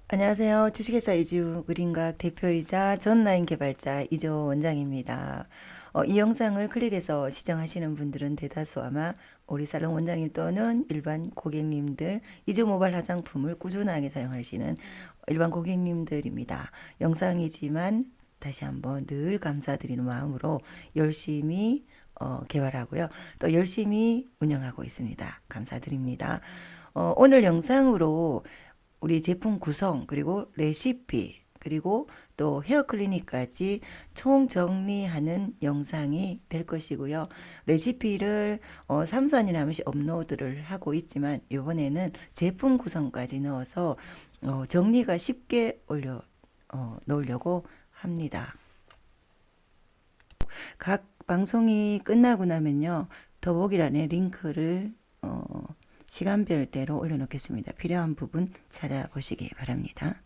안녕하세요. 주식회사 이지우 그린각 대표이자 전라인 개발자 이조 원장입니다. 이 영상을 클릭해서 시청하시는 분들은 대다수 아마 우리 살롱 원장님 또는 일반 고객님들, 이조 모바일 화장품을 꾸준하게 사용하시는 일반 고객님들입니다. 영상이지만 다시 한번 늘 감사드리는 마음으로 열심히 개발하고요. 또 열심히 운영하고 있습니다. 감사드립니다. 오늘 영상으로 우리 제품 구성 그리고 레시피 그리고 또 헤어 클리닉까지 총 정리하는 영상이 될 것이고요. 레시피를 3, 4년 한 번씩 업로드를 하고 있지만 이번에는 제품 구성까지 넣어서 정리가 쉽게 놓으려고 합니다. 각 방송이 끝나고 나면요. 더보기란에 링크를 시간별대로 올려놓겠습니다. 필요한 부분 찾아보시기 바랍니다.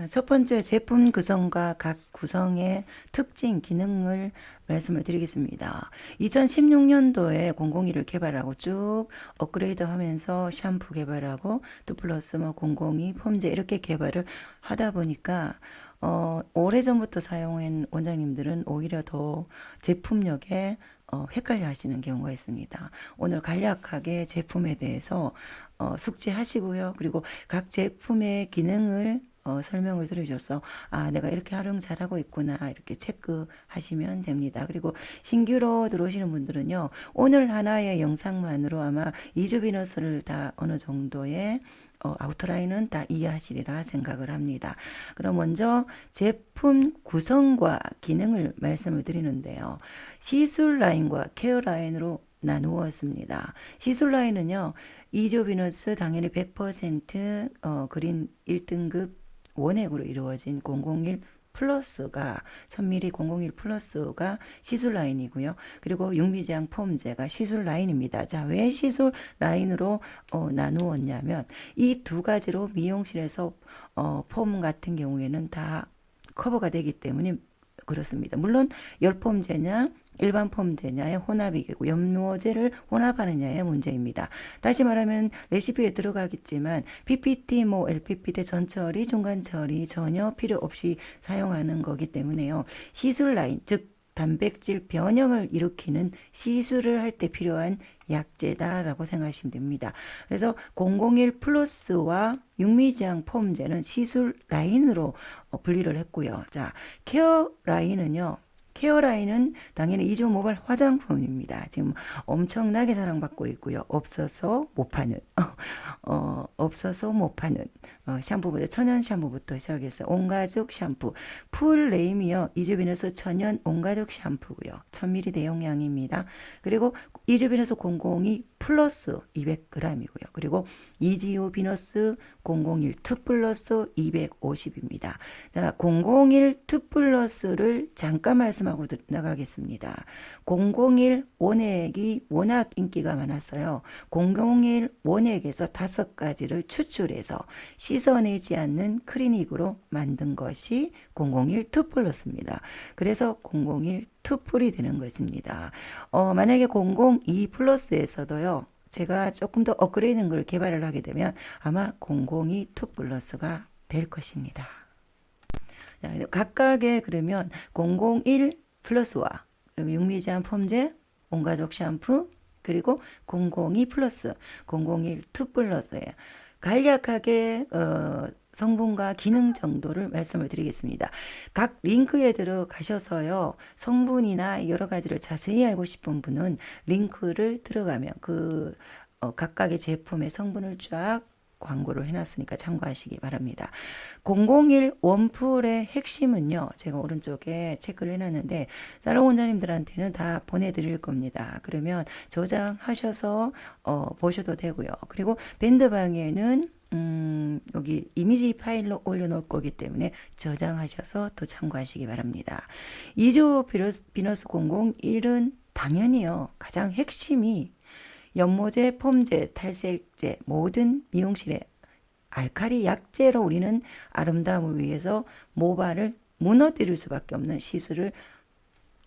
첫 번째 제품 구성과 각 구성의 특징, 기능을 말씀을 드리겠습니다. 2016년도에 001을 개발하고 쭉 업그레이드 하면서 샴푸 개발하고 또 플러스 002 폼제 이렇게 개발을 하다 보니까 오래전부터 사용한 원장님들은 오히려 더 제품력에 헷갈려 하시는 경우가 있습니다. 오늘 간략하게 제품에 대해서 숙지하시고요. 그리고 각 제품의 기능을 설명을 들으셔서 내가 이렇게 활용 잘하고 있구나 이렇게 체크하시면 됩니다. 그리고 신규로 들어오시는 분들은요. 오늘 하나의 영상만으로 아마 이주비너스를 다 어느 정도의 아우트라인은 다 이해하시리라 생각을 합니다. 그럼 먼저 제품 구성과 기능을 말씀을 드리는데요. 시술 라인과 케어 라인으로 나누었습니다. 시술 라인은요. 이조비너스 당연히 100% 그린 1등급 원액으로 이루어진 001 플러스가 1000ml 001 플러스가 시술 라인이고요. 그리고 육미장 폼제가 시술 라인입니다. 자, 왜 시술 라인으로 나누었냐면 이 두 가지로 미용실에서 폼 같은 경우에는 다 커버가 되기 때문에 그렇습니다. 물론 열폼제냐 일반 폼제냐의 혼합이고 연모제를 혼합하느냐의 문제입니다. 다시 말하면 레시피에 들어가겠지만 PPT, LPP 대 전처리, 중간 처리 전혀 필요 없이 사용하는 거기 때문에요. 시술 라인, 즉 단백질 변형을 일으키는 시술을 할 때 필요한 약제다라고 생각하시면 됩니다. 그래서 001 플러스와 육미지향 폼제는 시술 라인으로 분리를 했고요. 자, 케어 라인은요. 케어 라인은 당연히 이조 모바일 화장품입니다. 지금 엄청나게 사랑받고 있고요. 없어서 못 파는, 없어서 못 파는 샴푸부터 천연 샴푸부터 시작해서 온가족 샴푸, 풀 네임이요. 이주빈에서 천연 온가족 샴푸고요. 1000ml 대용량입니다. 그리고 이주빈에서 002 플러스 200g이고요. 그리고 이지오 비너스 001 2 플러스 250입니다. 자, 001 2 플러스를 잠깐 말씀하고 나가겠습니다. 001 원액이 워낙 인기가 많았어요. 001 원액에서 5가지를 추출해서 씻어내지 않는 클리닉으로 만든 것이 001 2 플러스입니다. 그래서 001 2풀이 되는 것입니다. 만약에 002 플러스에서도요. 제가 조금 더 업그레이드한 걸 개발을 하게 되면 아마 002 2 플러스가 될 것입니다. 각각의 그러면 001 플러스와 그리고 육미제한 폼제, 온가족 샴푸 그리고 002 플러스, 001 2 플러스예요. 간략하게 성분과 기능 정도를 말씀을 드리겠습니다. 각 링크에 들어가셔서요. 성분이나 여러 가지를 자세히 알고 싶은 분은 링크를 들어가면 그 각각의 제품의 성분을 쫙 광고를 해놨으니까 참고하시기 바랍니다. 001 원풀의 핵심은요. 제가 오른쪽에 체크를 해놨는데 살롱 원장님들한테는 다 보내드릴 겁니다. 그러면 저장하셔서 보셔도 되고요. 그리고 밴드방에는 여기 이미지 파일로 올려놓을 거기 때문에 저장하셔서 또 참고하시기 바랍니다. 2조 비너스 001은 당연히요. 가장 핵심이 연모제, 폼제, 탈색제 모든 미용실에 알칼리 약제로 우리는 아름다움을 위해서 모발을 무너뜨릴 수밖에 없는 시술을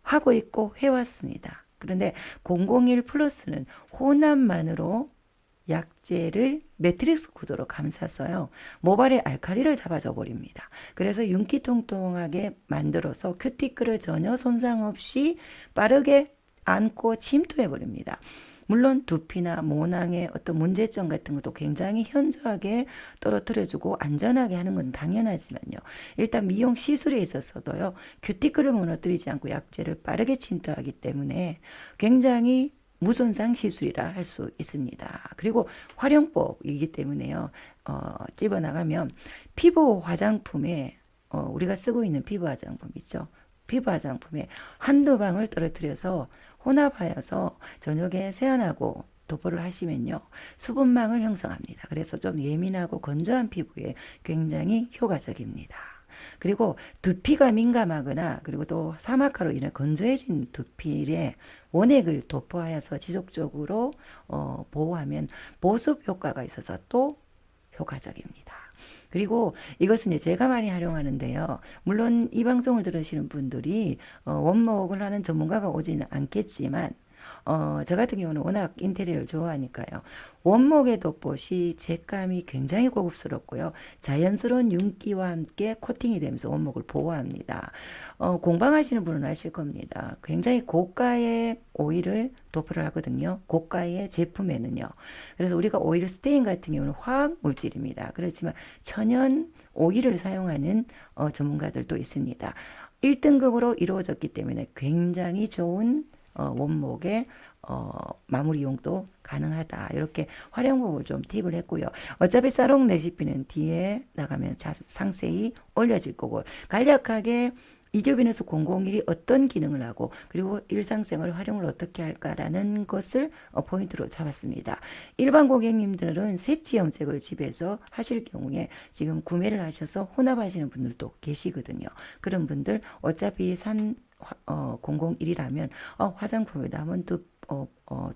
하고 있고 해왔습니다. 그런데 001 플러스는 혼합만으로 약재를 매트릭스 구조로 감쌌어요. 모발의 알칼리를 잡아줘 버립니다. 그래서 윤기 통통하게 만들어서 큐티클을 전혀 손상 없이 빠르게 안고 침투해 버립니다. 물론 두피나 모낭의 어떤 문제점 같은 것도 굉장히 현저하게 떨어뜨려주고 안전하게 하는 건 당연하지만요. 일단 미용 시술에 있어서도요. 큐티클을 무너뜨리지 않고 약재를 빠르게 침투하기 때문에 굉장히 무손상 시술이라 할 수 있습니다. 그리고 활용법이기 때문에요. 집어나가면 피부 화장품에 우리가 쓰고 있는 피부 화장품 있죠. 피부 화장품에 한두 방울 떨어뜨려서 혼합하여서 저녁에 세안하고 도포를 하시면요. 수분망을 형성합니다. 그래서 좀 예민하고 건조한 피부에 굉장히 효과적입니다. 그리고 두피가 민감하거나 그리고 또 사막화로 인해 건조해진 두피에 원액을 도포하여서 지속적으로 보호하면 보습 효과가 있어서 또 효과적입니다. 그리고 이것은 이제 제가 많이 활용하는데요. 물론 이 방송을 들으시는 분들이 원목을 하는 전문가가 오지는 않겠지만 저 같은 경우는 워낙 인테리어를 좋아하니까요. 원목의 덧봇이 제감이 굉장히 고급스럽고요. 자연스러운 윤기와 함께 코팅이 되면서 원목을 보호합니다. 공방하시는 분은 아실 겁니다. 굉장히 고가의 오일을 도포를 하거든요. 고가의 제품에는요. 그래서 우리가 오일 스테인 같은 경우는 화학 물질입니다. 그렇지만 천연 오일을 사용하는 전문가들도 있습니다. 1등급으로 이루어졌기 때문에 굉장히 좋은 원목의 마무리용도 가능하다. 이렇게 활용법을 좀 팁을 했고요. 어차피 사롱 레시피는 뒤에 나가면 상세히 올려질 거고 간략하게 이조비너스 001이 어떤 기능을 하고 그리고 일상생활 활용을 어떻게 할까라는 것을 포인트로 잡았습니다. 일반 고객님들은 색지 염색을 집에서 하실 경우에 지금 구매를 하셔서 혼합하시는 분들도 계시거든요. 그런 분들 어차피 산 001이라면 화장품에다 한번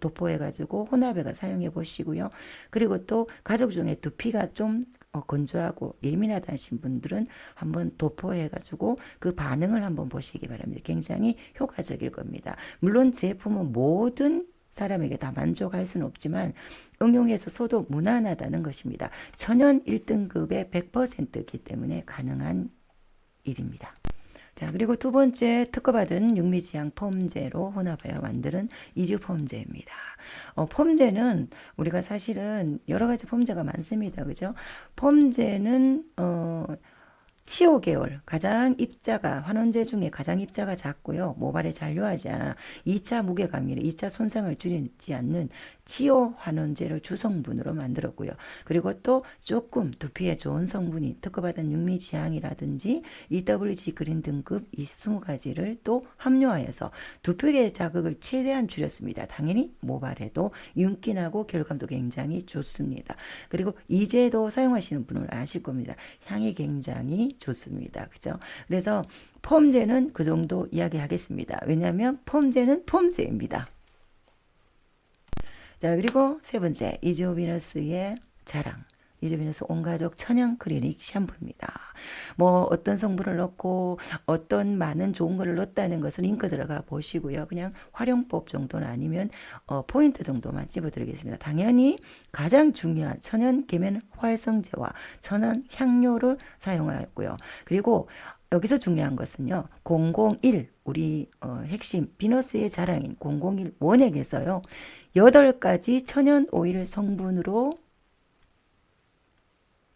도포해가지고 혼합해가 사용해 보시고요. 그리고 또 가족 중에 두피가 좀 건조하고 예민하다 하신 분들은 한번 도포해가지고 그 반응을 한번 보시기 바랍니다. 굉장히 효과적일 겁니다. 물론 제품은 모든 사람에게 다 만족할 수는 없지만 응용해서 써도 무난하다는 것입니다. 천연 1등급의 100%이기 때문에 가능한 일입니다. 자, 그리고 두 번째 특허받은 육미지향 폼제로 혼합하여 만드는 이주 폼제입니다. 폼제는 우리가 사실은 여러 가지 폼제가 많습니다. 그죠? 폼제는 치오 계열 가장 입자가 환원제 중에 가장 입자가 작고요. 모발에 잔류하지 않아 2차 무게감이나 2차 손상을 줄이지 않는 치오 환원제를 주성분으로 만들었고요. 그리고 또 조금 두피에 좋은 성분이 특허받은 육미지향이라든지 EWG 그린 등급 이 20가지를 또 함유하여서 두피의 자극을 최대한 줄였습니다. 당연히 모발에도 윤기나고 결감도 굉장히 좋습니다. 그리고 이제도 사용하시는 분은 아실 겁니다. 향이 굉장히 좋습니다. 그죠? 그래서 폼제는 그 정도 이야기하겠습니다. 왜냐하면 폼제는 폼제입니다. 자, 그리고 세 번째, 이즈오비너스의 자랑. 이즈오비너스 온가족 천연 클리닉 샴푸입니다. 뭐 어떤 성분을 넣고 어떤 많은 좋은 거를 넣었다는 것을 링크 들어가 보시고요. 그냥 활용법 정도는 아니면 포인트 정도만 집어드리겠습니다. 당연히 가장 중요한 천연 계면 활성제와 천연 향료를 사용하였고요. 그리고 여기서 중요한 것은요. 001 우리 핵심 비너스의 자랑인 001 원액에서요. 8가지 천연 오일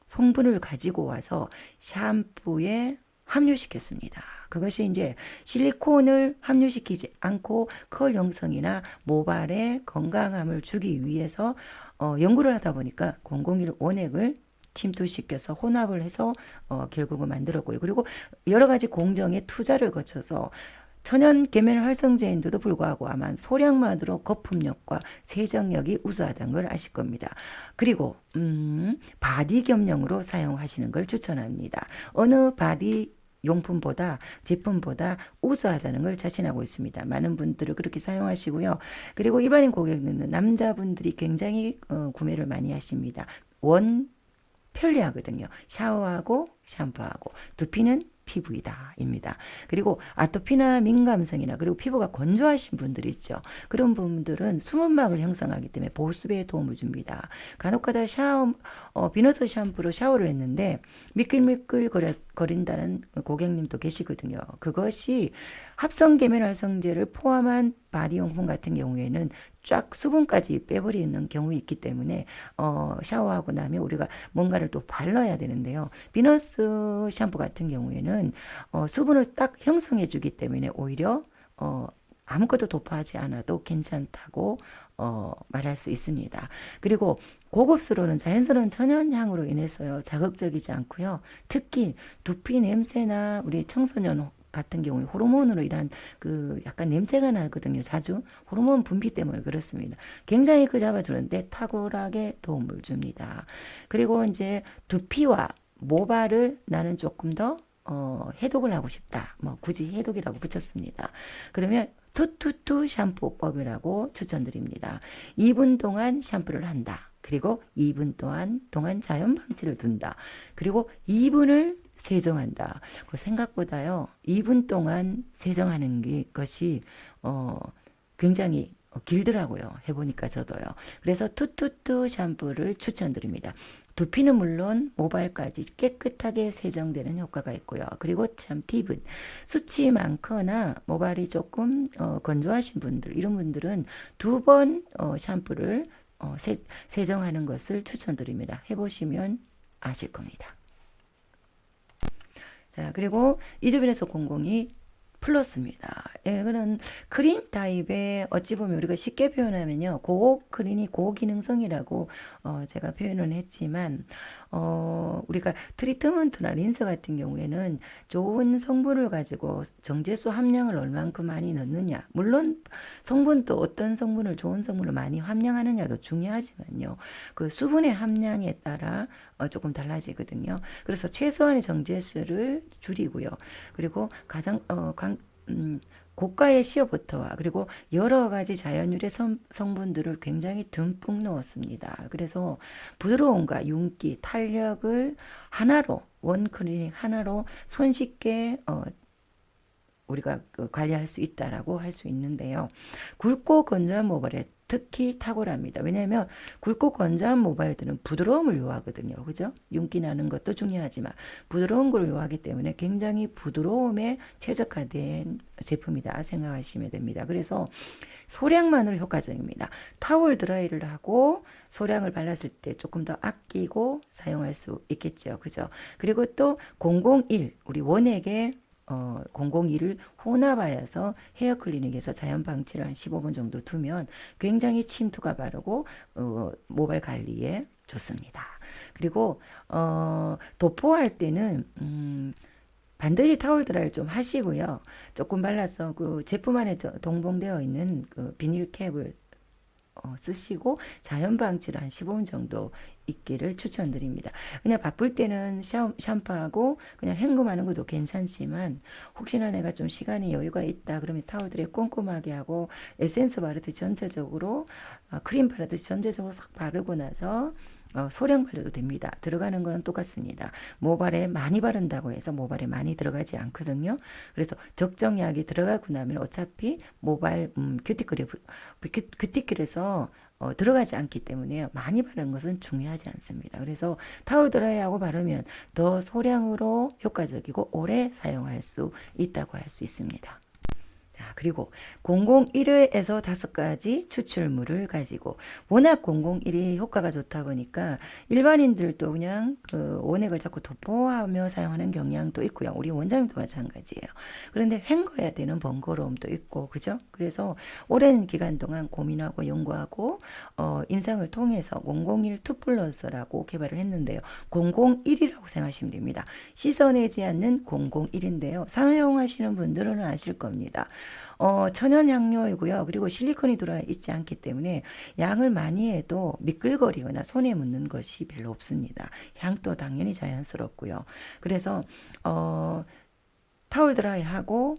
성분을 가지고 와서 샴푸에 함유시켰습니다. 그것이 이제 실리콘을 함유시키지 않고 컬 형성이나 모발의 건강함을 주기 위해서 연구를 하다 보니까 001 원액을 침투시켜서 혼합을 해서 결국은 만들었고요. 그리고 여러 가지 공정의 투자를 거쳐서 천연 계면 활성제인데도 불구하고 아마 소량만으로 거품력과 세정력이 우수하다는 걸 아실 겁니다. 그리고 바디 겸용으로 사용하시는 걸 추천합니다. 어느 바디 용품보다 제품보다 우수하다는 걸 자신하고 있습니다. 많은 분들을 그렇게 사용하시고요. 그리고 일반인 고객들은 남자분들이 굉장히 구매를 많이 하십니다. 편리하거든요. 샤워하고 샴푸하고 두피는 피부이다입니다. 그리고 아토피나 민감성이나 그리고 피부가 건조하신 분들 있죠. 그런 분들은 수분막을 형성하기 때문에 보습에 도움을 줍니다. 간혹가다 비너스 샴푸로 샤워를 했는데 미끌미끌 거린다는 고객님도 계시거든요. 그것이 합성 계면 활성제를 포함한 바디용품 같은 경우에는 쫙 수분까지 빼버리는 경우 있기 때문에 샤워하고 나면 우리가 뭔가를 또 발라야 되는데요. 비너스 샴푸 같은 경우에는 수분을 딱 형성해 주기 때문에 오히려 아무것도 도포하지 않아도 괜찮다고 말할 수 있습니다. 그리고 고급스러운 자연스러운 천연향으로 인해서요, 자극적이지 않고요. 특히 두피 냄새나 우리 청소년 같은 경우에 호르몬으로 인한 그 약간 냄새가 나거든요. 자주 호르몬 분비 때문에 그렇습니다. 굉장히 그 잡아주는데 탁월하게 도움을 줍니다. 그리고 이제 두피와 모발을 나는 조금 더 해독을 하고 싶다. 뭐 굳이 해독이라고 붙였습니다. 그러면 투투투 샴푸법이라고 추천드립니다. 2분 동안 샴푸를 한다. 그리고 2분 동안 자연 방치를 둔다. 그리고 2분을 세정한다. 생각보다요, 2분 동안 세정하는 것이 굉장히 길더라고요. 해보니까 저도요. 그래서 투투투 샴푸를 추천드립니다. 두피는 물론 모발까지 깨끗하게 세정되는 효과가 있고요. 그리고 참 팁은 수치 많거나 모발이 조금 건조하신 분들, 이런 분들은 2번 샴푸를 세정하는 것을 추천드립니다. 해보시면 아실 겁니다. 자, 그리고 이주빈에서 공공이 플러스입니다. 예, 그는 크림 타입의 어찌 보면 우리가 쉽게 표현하면요, 고크림이 고기능성이라고 제가 표현을 했지만 우리가 트리트먼트나 린스 같은 경우에는 좋은 성분을 가지고 정제수 함량을 얼만큼 많이 넣느냐, 물론 성분도 어떤 성분을 좋은 성분을 많이 함량하느냐도 중요하지만요, 그 수분의 함량에 따라 조금 달라지거든요. 그래서 최소한의 정제수를 줄이고요. 그리고 가장 고가의 시어버터와 그리고 여러 가지 자연유래 성분들을 굉장히 듬뿍 넣었습니다. 그래서 부드러움과 윤기, 탄력을 하나로, 원클리닉 하나로 손쉽게 우리가 관리할 수 있다라고 할 수 있는데요. 굵고 건조한 모발에 특히 탁월합니다. 왜냐하면 굵고 건조한 모발들은 부드러움을 요하거든요. 그죠? 윤기 나는 것도 중요하지만 부드러운 걸 요하기 때문에 굉장히 부드러움에 최적화된 제품이다 생각하시면 됩니다. 그래서 소량만으로 효과적입니다. 타월 드라이를 하고 소량을 발랐을 때 조금 더 아끼고 사용할 수 있겠죠. 그죠? 그리고 또 001 우리 원액의 001을 혼합하여서 헤어 클리닉에서 자연 방치를 한 15분 정도 두면 굉장히 침투가 바르고 모발 관리에 좋습니다. 그리고 도포할 때는 반드시 타월 드라이를 좀 하시고요. 조금 발라서 그 제품 안에 동봉되어 있는 그 비닐캡을 쓰시고 자연 방치를 한 15분 정도 있기를 추천드립니다. 그냥 바쁠 때는 샴푸하고 그냥 헹굼하는 것도 괜찮지만 혹시나 내가 좀 시간이 여유가 있다 그러면 타월들에 꼼꼼하게 하고 에센스 바르듯이 전체적으로 크림 바르듯이 전체적으로 싹 바르고 나서 소량 발라도 됩니다. 들어가는 거는 똑같습니다. 모발에 많이 바른다고 해서 모발에 많이 들어가지 않거든요. 그래서 적정량이 들어가고 나면 어차피 모발 큐티클에서 들어가지 않기 때문에 많이 바르는 것은 중요하지 않습니다. 그래서 타월 드라이하고 바르면 더 소량으로 효과적이고 오래 사용할 수 있다고 할 수 있습니다. 그리고 001회에서 5가지 추출물을 가지고 워낙 001이 효과가 좋다 보니까 일반인들도 그냥 그 원액을 자꾸 도포하며 사용하는 경향도 있고요. 우리 원장님도 마찬가지예요. 그런데 헹궈야 되는 번거로움도 있고 그죠? 그래서 오랜 기간 동안 고민하고 연구하고 임상을 통해서 001 2플러스라고 개발을 했는데요. 001이라고 생각하시면 됩니다. 씻어내지 않는 001인데요. 사용하시는 분들은 아실 겁니다. 천연 향료이고요. 그리고 실리콘이 들어있지 않기 때문에 양을 많이 해도 미끌거리거나 손에 묻는 것이 별로 없습니다. 향도 당연히 자연스럽고요. 그래서 타월 드라이하고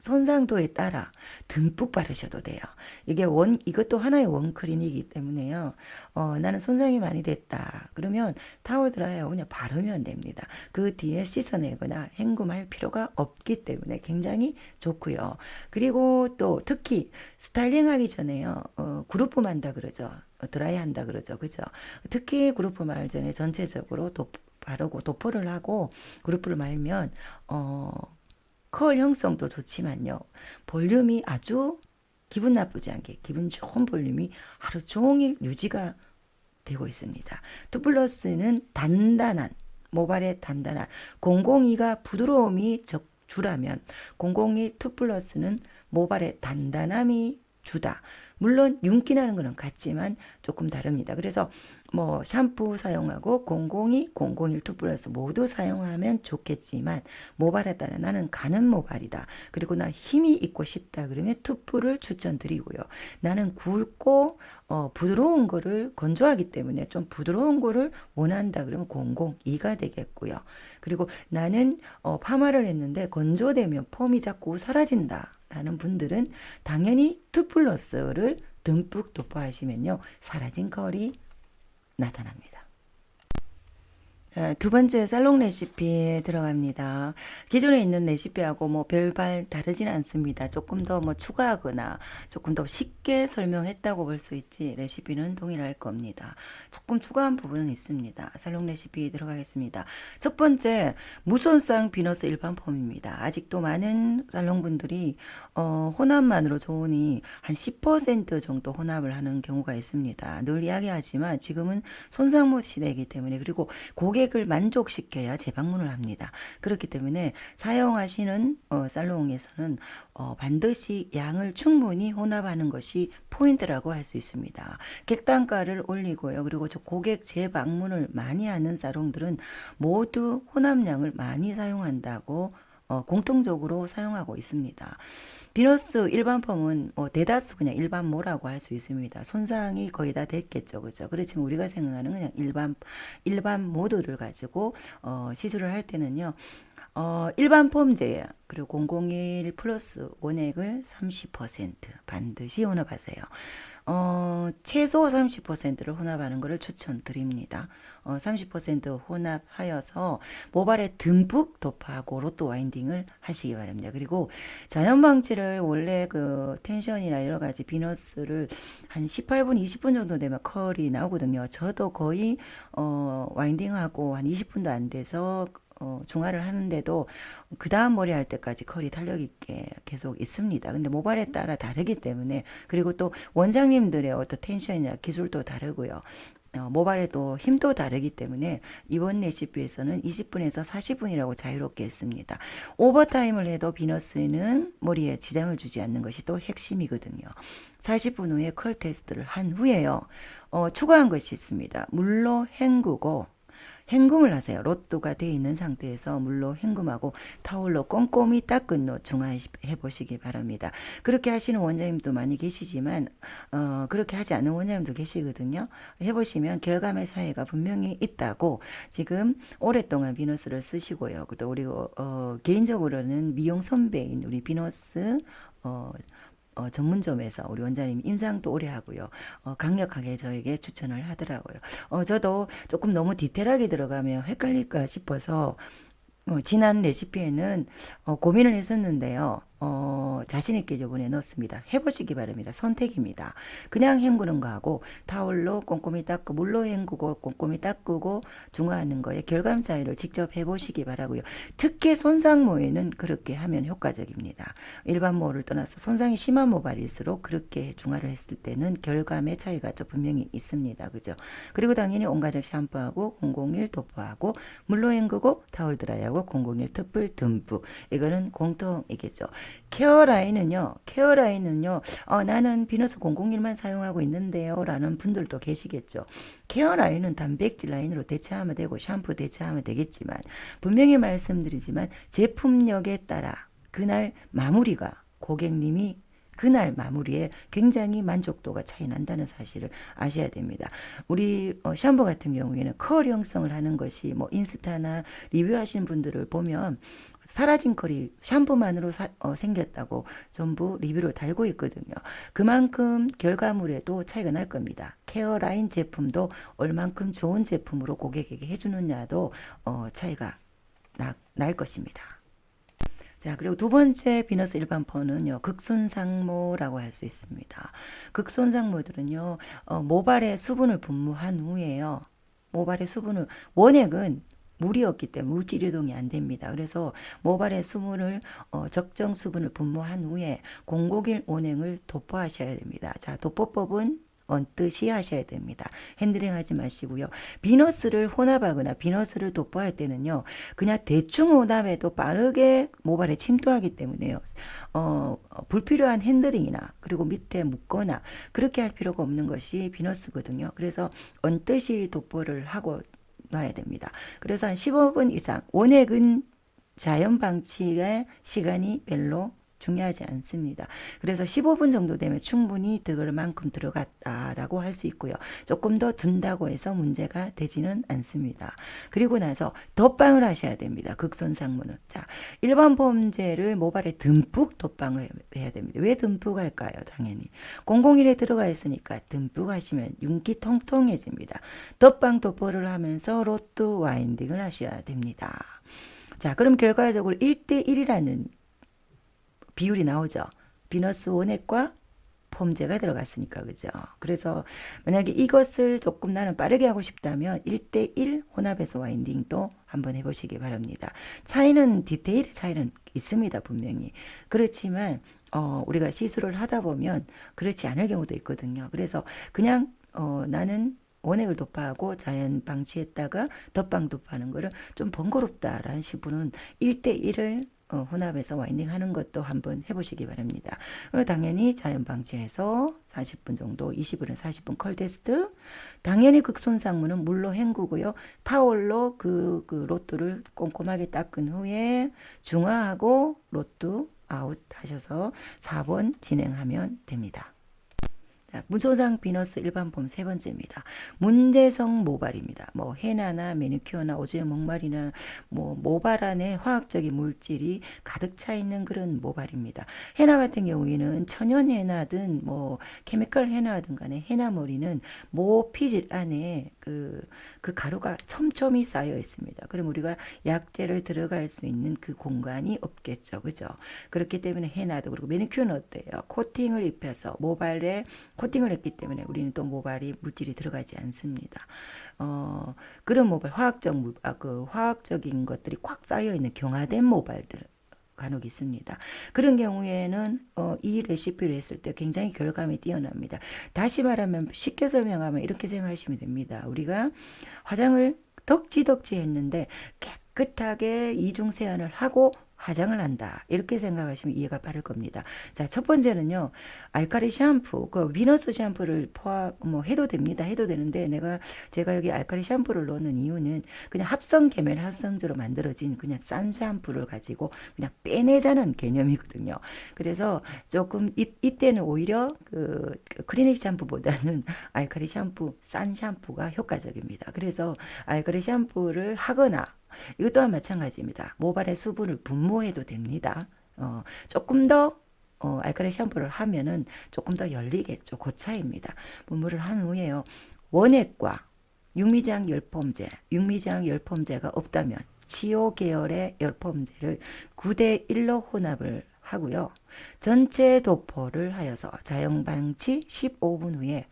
손상도에 따라 듬뿍 바르셔도 돼요. 이것도 하나의 원크림이기 때문에요. 나는 손상이 많이 됐다. 그러면 타월 드라이어 그냥 바르면 됩니다. 그 뒤에 씻어내거나 헹굼할 필요가 없기 때문에 굉장히 좋고요. 그리고 또 특히 스타일링 하기 전에요. 그루프 한다 그러죠. 드라이 한다 그러죠. 그죠? 특히 그루프 말 전에 전체적으로 바르고 도포를 하고 그루프를 말면 컬 형성도 좋지만요. 볼륨이 아주 기분 나쁘지 않게 기분 좋은 볼륨이 하루 종일 유지가 되고 있습니다. 투플러스는 단단한 모발의 단단한 002가 부드러움이 주라면 002 투플러스는 모발의 단단함이 주다. 물론 윤기 나는 거는 같지만 조금 다릅니다. 그래서 뭐 샴푸 사용하고 002, 001 투플러스 모두 사용하면 좋겠지만 모발에 따라 나는 가는 모발이다. 그리고 나 힘이 있고 싶다. 그러면 투플을 추천드리고요. 나는 굵고 부드러운 거를 건조하기 때문에 좀 부드러운 거를 원한다. 그러면 002가 되겠고요. 그리고 나는 파마를 했는데 건조되면 폼이 자꾸 사라진다. 라는 분들은 당연히 투플러스를 듬뿍 도포하시면요. 사라진 컬이 나타납니다. 두 번째 살롱 레시피에 들어갑니다. 기존에 있는 레시피하고 뭐 별반 다르진 않습니다. 조금 더 뭐 추가하거나 조금 더 쉽게 설명했다고 볼 수 있지 레시피는 동일할 겁니다. 조금 추가한 부분은 있습니다. 살롱 레시피 들어가겠습니다. 첫 번째 무손상 비너스 일반 폼입니다. 아직도 많은 살롱 분들이 혼합만으로 좋으니 한 10% 정도 혼합을 하는 경우가 있습니다. 늘 이야기하지만 지금은 손상모 시대이기 때문에 그리고 고객을 만족시켜야 재방문을 합니다. 그렇기 때문에 사용하시는 살롱에서는 반드시 양을 충분히 혼합하는 것이 포인트라고 할 수 있습니다. 객단가를 올리고요. 그리고 저 고객 재방문을 많이 하는 살롱들은 모두 혼합량을 많이 사용한다고 공통적으로 사용하고 있습니다. 비너스 일반 펌은 대다수 그냥 일반 모라고 할 수 있습니다. 손상이 거의 다 됐겠죠. 그죠? 그렇지만 우리가 생각하는 그냥 일반 모드를 가지고 시술을 할 때는요. 일반 폼제예요. 그리고 001 플러스 원액을 30% 반드시 혼합하세요. 최소 30%를 혼합하는 것을 추천드립니다. 30% 혼합하여서 모발에 듬뿍 도포하고 로또 와인딩을 하시기 바랍니다. 그리고 자연방치를 원래 그 텐션이나 여러 가지 비너스를 한 18분, 20분 정도 되면 컬이 나오거든요. 저도 거의 와인딩하고 한 20분도 안 돼서 중화를 하는데도 그 다음 머리 할 때까지 컬이 탄력 있게 계속 있습니다. 근데 모발에 따라 다르기 때문에 그리고 또 원장님들의 어떤 텐션이나 기술도 다르고요. 모발에도 힘도 다르기 때문에 이번 레시피에서는 20분에서 40분이라고 자유롭게 했습니다. 오버타임을 해도 비너스는 머리에 지장을 주지 않는 것이 또 핵심이거든요. 40분 후에 컬 테스트를 한 후에요. 추가한 것이 있습니다. 물로 헹구고 헹굼을 하세요. 로또가 되어 있는 상태에서 물로 헹굼하고 타올로 꼼꼼히 닦은 후 중화해 보시기 바랍니다. 그렇게 하시는 원장님도 많이 계시지만 그렇게 하지 않는 원장님도 계시거든요. 해보시면 결과물 차이가 분명히 있다고 지금 오랫동안 비너스를 쓰시고요. 또 우리 개인적으로는 미용 선배인 우리 비너스 전문점에서 우리 원장님 임상도 오래 하고요. 강력하게 저에게 추천을 하더라고요. 저도 조금 너무 디테일하게 들어가면 헷갈릴까 싶어서 지난 레시피에는 고민을 했었는데요. 자신있게 저번에 넣었습니다. 해보시기 바랍니다. 선택입니다. 그냥 헹구는 거하고 타올로 꼼꼼히 닦고 물로 헹구고 꼼꼼히 닦고 중화하는 거에 결과물 차이를 직접 해보시기 바라고요. 특히 손상모에는 그렇게 하면 효과적입니다. 일반 모를 떠나서 손상이 심한 모발일수록 그렇게 중화를 했을 때는 결과물 차이가 좀 분명히 있습니다. 그죠? 그리고 당연히 온가족 샴푸하고 001 도포하고 물로 헹구고 타올 드라이하고 001 트플 듬뿍 이거는 공통이겠죠. 케어라인은요, 나는 비너스 001만 사용하고 있는데요. 라는 분들도 계시겠죠. 케어라인은 단백질 라인으로 대체하면 되고, 샴푸 대체하면 되겠지만, 분명히 말씀드리지만, 제품력에 따라 그날 마무리가 고객님이 그날 마무리에 굉장히 만족도가 차이 난다는 사실을 아셔야 됩니다. 우리 샴푸 같은 경우에는 컬 형성을 하는 것이 뭐 인스타나 리뷰하시는 분들을 보면 사라진 컬이 샴푸만으로 생겼다고 전부 리뷰를 달고 있거든요. 그만큼 결과물에도 차이가 날 겁니다. 케어라인 제품도 얼만큼 좋은 제품으로 고객에게 해주느냐도 차이가 날 것입니다. 자, 그리고 두 번째 비너스 일반 폰은요, 극손상모라고 할 수 있습니다. 극손상모들은요, 모발에 수분을 분무한 후에요. 모발의 수분을, 원액은 물이었기 때문에 물질 이동이 안 됩니다. 그래서 모발의 수분을, 적정 수분을 분무한 후에 공고길 원액을 도포하셔야 됩니다. 자, 도포법은 언뜻이 하셔야 됩니다. 핸들링 하지 마시고요. 비너스를 혼합하거나 비너스를 도포할 때는요. 그냥 대충 혼합해도 빠르게 모발에 침투하기 때문에요. 불필요한 핸들링이나 그리고 밑에 묶거나 그렇게 할 필요가 없는 것이 비너스거든요. 그래서 언뜻이 도포를 하고 놔야 됩니다. 그래서 한 15분 이상 원액은 자연 방치의 시간이 별로 중요하지 않습니다. 그래서 15분 정도 되면 충분히 들어갈 만큼 들어갔다라고 할 수 있고요. 조금 더 둔다고 해서 문제가 되지는 않습니다. 그리고 나서 덧방을 하셔야 됩니다. 극손상모는. 자, 일반 폼젤을 모발에 듬뿍 덧방을 해야 됩니다. 왜 듬뿍 할까요? 당연히. 001에 들어가 있으니까 듬뿍 하시면 윤기 통통해집니다. 덧방 도포를 하면서 로트 와인딩을 하셔야 됩니다. 자, 그럼 결과적으로 1대1이라는 비율이 나오죠. 비너스 원액과 폼제가 들어갔으니까, 그죠? 그래서 만약에 이것을 조금 나는 빠르게 하고 싶다면 1대1 혼합해서 와인딩도 한번 해보시기 바랍니다. 차이는, 디테일의 차이는 있습니다, 분명히. 그렇지만 우리가 시술을 하다 보면 그렇지 않을 경우도 있거든요. 그래서 그냥 나는 원액을 도포하고 자연 방치했다가 덧방 도포하는 거를 좀 번거롭다라는 분은 1대1을 혼합해서 와인딩 하는 것도 한번 해보시기 바랍니다. 당연히 자연 방치해서 40분 정도, 20분에서 40분 컬 테스트. 당연히 극손상모는 물로 헹구고요. 타올로 그 로또를 꼼꼼하게 닦은 후에 중화하고 로또 아웃 하셔서 4번 진행하면 됩니다. 무손상 비너스 일반 폼 세 번째입니다. 문제성 모발입니다. 뭐 헤나나 매니큐어나 오즈의 목말이나 뭐 모발 안에 화학적인 물질이 가득 차 있는 그런 모발입니다. 헤나 같은 경우에는 천연 헤나든 뭐 케미컬 헤나든 간에 헤나 머리는 모피질 안에 그 가루가 촘촘히 쌓여 있습니다. 그럼 우리가 약재를 들어갈 수 있는 그 공간이 없겠죠. 그죠? 그렇기 때문에 헤나도 그리고 매니큐어는 어때요? 코팅을 입혀서 모발에 코팅을 했기 때문에 우리는 또 모발이 물질이 들어가지 않습니다. 그런 모발, 화학적인 것들이 꽉 쌓여 있는 경화된 모발들 간혹 있습니다. 그런 경우에는 이 레시피를 했을 때 굉장히 결과감이 뛰어납니다. 다시 말하면 쉽게 설명하면 이렇게 생각하시면 됩니다. 우리가 화장을 덕지덕지 했는데 깨끗하게 이중 세안을 하고 화장을 한다. 이렇게 생각하시면 이해가 빠를 겁니다. 자, 첫 번째는요. 알칼리 샴푸, 그 비너스 샴푸를 해도 됩니다. 해도 되는데 제가 여기 알칼리 샴푸를 넣는 이유는 그냥 합성 계면 합성제로 만들어진 그냥 싼 샴푸를 가지고 그냥 빼내자는 개념이거든요. 그래서 조금 이때는 오히려 그 클리닉 샴푸보다는 알칼리 샴푸, 싼 샴푸가 효과적입니다. 그래서 알칼리 샴푸를 하거나 이것 또한 마찬가지입니다. 모발의 수분을 분무해도 됩니다. 조금 더 알칼리 샴푸를 하면은 조금 더 열리겠죠. 그 차이입니다. 분무를 한 후에요. 원액과 육미장 열폼제가 없다면 치오 계열의 열폼제를 9대1로 혼합을 하고요. 전체 도포를 하여서 자연 방치 15분 후에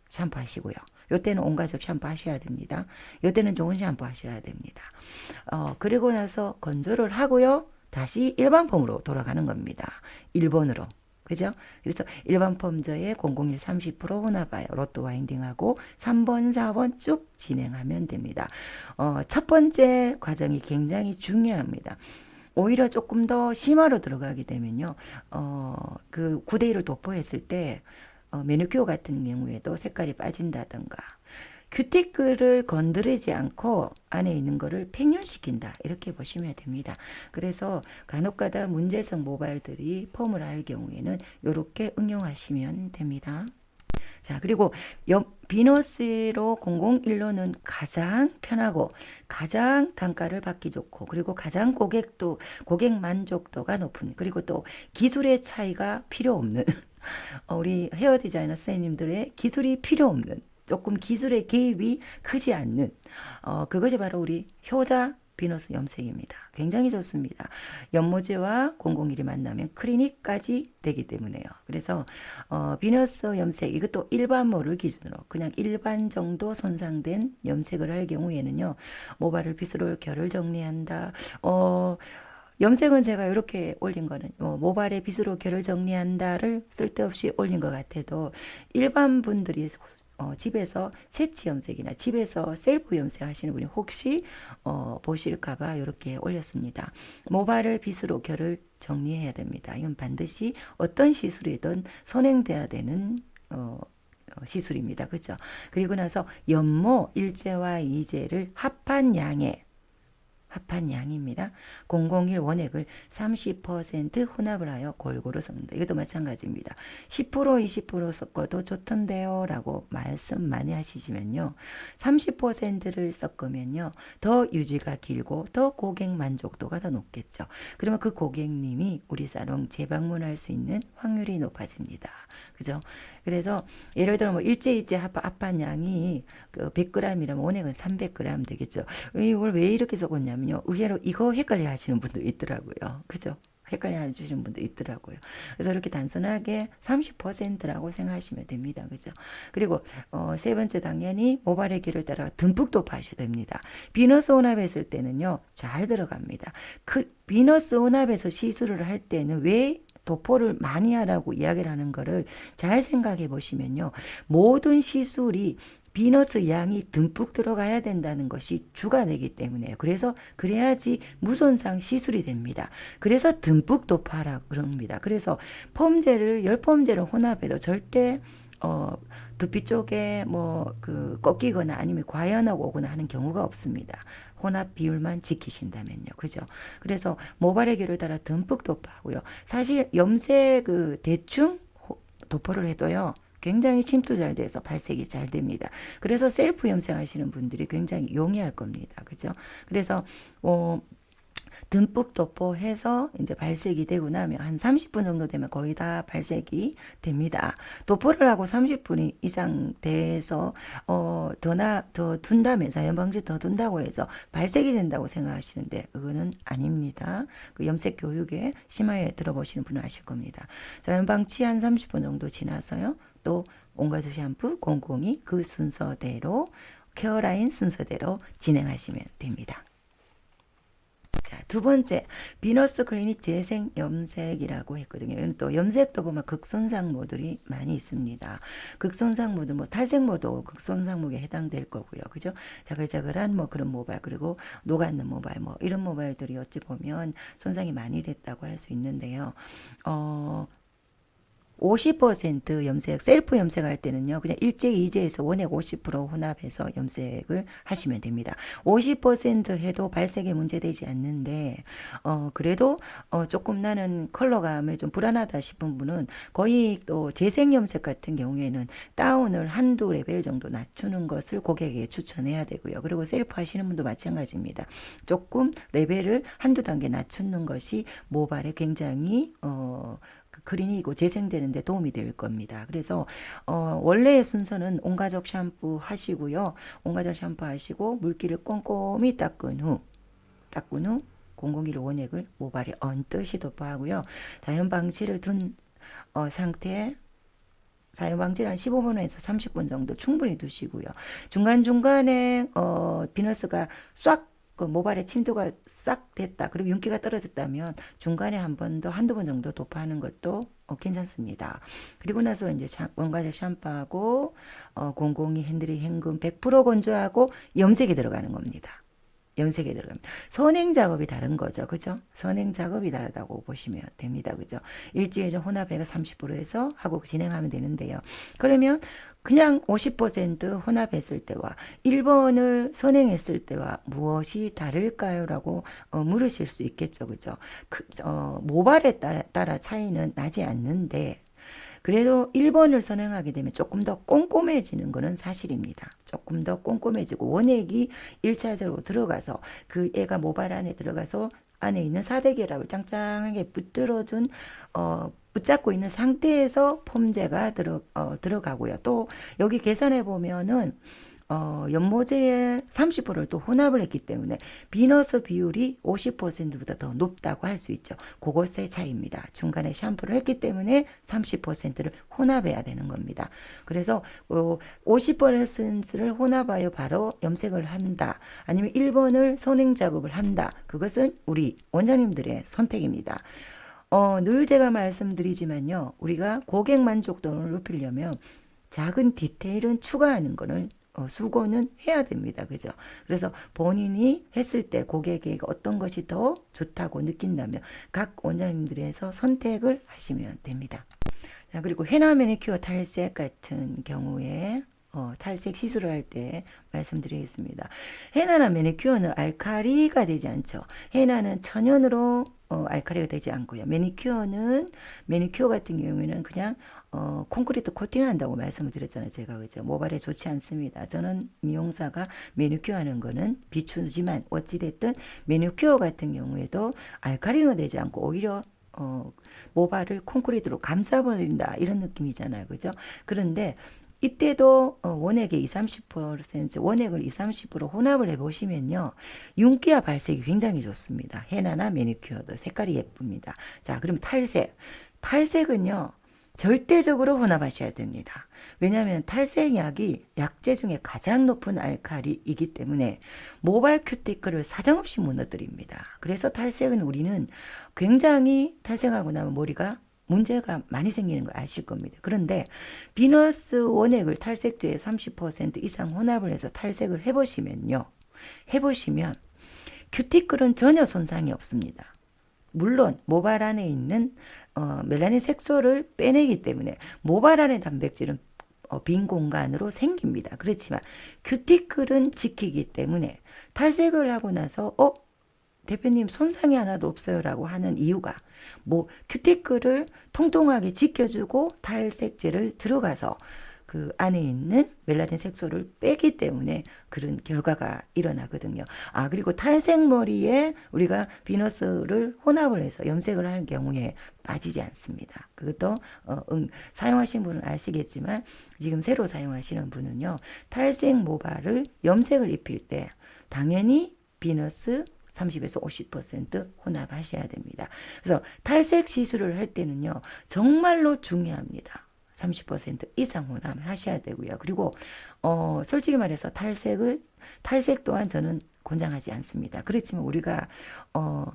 샴푸하시고요. 요때는 온 가족 샴푸 하셔야 됩니다. 요때는 좋은 샴푸 하셔야 됩니다. 그리고 나서 건조를 하고요. 다시 일반 폼으로 돌아가는 겁니다. 1번으로. 그죠? 그래서 일반 폼저에 001 30% 혼합하여 로또 와인딩하고 3번, 4번 쭉 진행하면 됩니다. 첫 번째 과정이 굉장히 중요합니다. 오히려 조금 더 심화로 들어가게 되면요. 그 9대1을 도포했을 때 매니큐어 같은 경우에도 색깔이 빠진다던가 큐티클을 건드리지 않고 안에 있는 거를 팽윤시킨다 이렇게 보시면 됩니다. 그래서 간혹가다 문제성 모발들이 폼을 할 경우에는 이렇게 응용하시면 됩니다. 자, 그리고 비너스로 001로는 가장 편하고 가장 단가를 받기 좋고 그리고 가장 고객 만족도가 높은 그리고 또 기술의 차이가 필요 없는 우리 헤어 디자이너 선생님들의 기술이 필요 없는 조금 기술의 개입이 크지 않는 그것이 바로 우리 효자 비너스 염색입니다. 굉장히 좋습니다. 연모제와 001이 만나면 클리닉까지 되기 때문에요. 그래서 비너스 염색 이것도 일반모를 기준으로 그냥 일반 정도 손상된 염색을 할 경우에는요. 모발을 빗으로 결을 정리한다. 염색은 제가 이렇게 올린 거는 모발의 빗으로 결을 정리한다를 쓸데없이 올린 것 같아도 일반 분들이 집에서 새치 염색이나 집에서 셀프 염색 하시는 분이 혹시 보실까봐 이렇게 올렸습니다. 모발을 빗으로 결을 정리해야 됩니다. 이건 반드시 어떤 시술이든 선행돼야 되는 시술입니다. 그렇죠? 그리고 나서 연모 1제와 2제를 합한 양입니다. 001 원액을 30% 혼합을 하여 골고루 섞는다. 이것도 마찬가지입니다. 10% 20% 섞어도 좋던데요 라고 말씀 많이 하시지만요. 30%를 섞으면요. 더 유지가 길고 더 고객 만족도가 더 높겠죠. 그러면 그 고객님이 우리 사롱 재방문할 수 있는 확률이 높아집니다. 그죠? 그래서 예를 들어 뭐 일제 합한 양이 그 100g이라면 원액은 300g 되겠죠. 이걸 왜 이렇게 적었냐면요. 의외로 이거 헷갈려 하시는 분도 있더라고요. 그죠? 헷갈려 하시는 분도 있더라고요. 그래서 이렇게 단순하게 30%라고 생각하시면 됩니다. 그죠? 그리고 세 번째 당연히 모발의 길을 따라 듬뿍 도파하셔야 됩니다. 비너스 혼합했을 때는요. 잘 들어갑니다. 비너스 혼합에서 시술을 할 때는 왜 도포를 많이 하라고 이야기를 하는 거를 잘 생각해 보시면요. 모든 시술이 비너스 양이 듬뿍 들어가야 된다는 것이 주가 되기 때문에요. 그래서 그래야지 무손상 시술이 됩니다. 그래서 듬뿍 도포하라고 그럽니다. 그래서 폼젤을 10폼젤을 혼합해도 절대 두피 쪽에 꺾이거나 아니면 과연하고 오거나 하는 경우가 없습니다. 혼합 비율만 지키신다면요. 그죠? 그래서 모발의 길을 따라 듬뿍 도포하고요. 사실 염색 대충 도포를 해도요. 굉장히 침투 잘 돼서 발색이 잘 됩니다. 그래서 셀프 염색하시는 분들이 굉장히 용이할 겁니다. 그죠? 그래서 듬뿍 도포해서 이제 발색이 되고 나면 한 30분 정도 되면 거의 다 발색이 됩니다. 도포를 하고 30분 이상 돼서 더 둔다면 자연방지 더 둔다고 해서 발색이 된다고 생각하시는데 그거는 아닙니다. 그 염색 교육에 심하게 들어보시는 분은 아실 겁니다. 자연방치 한 30분 정도 지나서요. 또 온가족 샴푸 002 그 순서대로 케어라인 순서대로 진행하시면 됩니다. 자, 두 번째 비너스 클리닉 재생 염색이라고 했거든요. 이건 또 염색도 보면 극손상 모들이 많이 있습니다. 극손상 모드 탈색 모도 극손상 모드에 해당될 거고요. 그죠? 자글자글한 그런 모발 그리고 녹아있는 모발 이런 모발들이 어찌 보면 손상이 많이 됐다고 할 수 있는데요. 50% 염색, 셀프 염색할 때는요, 그냥 일제, 이제에서 원액 50% 혼합해서 염색을 하시면 됩니다. 50% 해도 발색에 문제되지 않는데, 그래도, 조금 나는 컬러감을 좀 불안하다 싶은 분은 거의 또 재생 염색 같은 경우에는 다운을 한두 레벨 정도 낮추는 것을 고객에게 추천해야 되고요. 그리고 셀프 하시는 분도 마찬가지입니다. 조금 레벨을 한두 단계 낮추는 것이 모발에 굉장히, 클리닉이고 재생되는데 도움이 될 겁니다. 그래서 원래의 순서는 온가족 샴푸 하시고요. 온가족 샴푸 하시고 물기를 꼼꼼히 닦은 후 001 원액을 모발에 얹듯이 도포하고요. 자연 방치를 둔 상태에 사용 방지를 한 15분에서 30분 정도 충분히 두시고요. 중간중간에 비너스가 싹 모발에 침투가 싹 됐다. 그리고 윤기가 떨어졌다면 중간에 한 번 더 한두 번 정도 도포하는 것도 괜찮습니다. 그리고 나서 이제 원가적 샴푸하고 002 핸들이 hen금 100% 건조하고 염색에 들어가는 겁니다. 염색에 들어갑니다. 선행 작업이 다른 거죠. 그죠? 선행 작업이 다르다고 보시면 됩니다. 그죠? 일주일에 혼합해가 30%에서 하고 진행하면 되는데요. 그러면 그냥 50% 혼합했을 때와 1번을 선행했을 때와 무엇이 다를까요? 라고 물으실 수 있겠죠. 그죠? 모발에 따라 차이는 나지 않는데 그래도 1번을 선행하게 되면 조금 더 꼼꼼해지는 것은 사실입니다. 조금 더 꼼꼼해지고 원액이 1차적으로 들어가서 그 애가 모발 안에 들어가서 안에 있는 사대결합을 짱짱하게 붙들어준 붙잡고 있는 상태에서 폼제가 들어가고요. 또 여기 계산해 보면은 연모제의 30%를 또 혼합을 했기 때문에 비너스 비율이 50%보다 더 높다고 할 수 있죠. 그것의 차이입니다. 중간에 샴푸를 했기 때문에 30%를 혼합해야 되는 겁니다. 그래서 50%를 혼합하여 바로 염색을 한다. 아니면 1번을 선행 작업을 한다. 그것은 우리 원장님들의 선택입니다. 늘 제가 말씀드리지만요. 우리가 고객 만족도를 높이려면 작은 디테일은 추가하는 거는 수고는 해야 됩니다. 그죠? 그래서 본인이 했을 때 고객에게 어떤 것이 더 좋다고 느낀다면 각 원장님들에서 선택을 하시면 됩니다. 자, 그리고 헤나 매니큐어 탈색 같은 경우에 탈색 시술을 할 때 말씀드리겠습니다. 헤나나 매니큐어는 알카리가 되지 않죠. 헤나는 천연으로 알카리가 되지 않고요. 매니큐어 같은 경우에는 그냥 콘크리트 코팅한다고 말씀을 드렸잖아요. 제가 그죠? 모발에 좋지 않습니다. 저는 미용사가 매니큐어 하는 거는 비추지만 어찌됐든 매니큐어 같은 경우에도 알카리가 되지 않고 오히려 모발을 콘크리트로 감싸버린다 이런 느낌이잖아요. 그죠? 그런데 이때도 원액의 20-30%, 원액을 20-30% 혼합을 해보시면요. 윤기와 발색이 굉장히 좋습니다. 헤나나 매니큐어도 색깔이 예쁩니다. 자, 그럼 탈색. 탈색은요. 절대적으로 혼합하셔야 됩니다. 왜냐하면 탈색약이 약재 중에 가장 높은 알칼리이기 때문에 모발 큐티클을 사정없이 무너뜨립니다. 그래서 탈색은 우리는 굉장히 탈색하고 나면 머리가 문제가 많이 생기는 거 아실 겁니다. 그런데 비너스 원액을 탈색제에 30% 이상 혼합을 해서 탈색을 해보시면 큐티클은 전혀 손상이 없습니다. 물론 모발 안에 있는 멜라닌 색소를 빼내기 때문에 모발 안의 단백질은 빈 공간으로 생깁니다. 그렇지만 큐티클은 지키기 때문에 탈색을 하고 나서 대표님 손상이 하나도 없어요라고 하는 이유가 큐티클을 통통하게 지켜주고 탈색제를 들어가서 그 안에 있는 멜라닌 색소를 빼기 때문에 그런 결과가 일어나거든요. 그리고 탈색 머리에 우리가 비너스를 혼합을 해서 염색을 할 경우에 빠지지 않습니다. 그것도 사용하신 분은 아시겠지만 지금 새로 사용하시는 분은요. 탈색 모발을 염색을 입힐 때 당연히 비너스 30에서 50% 혼합하셔야 됩니다. 그래서 탈색 시술을 할 때는요. 정말로 중요합니다. 30% 이상 혼합하셔야 되고요. 그리고 솔직히 말해서 탈색 또한 저는 권장하지 않습니다. 그렇지만 우리가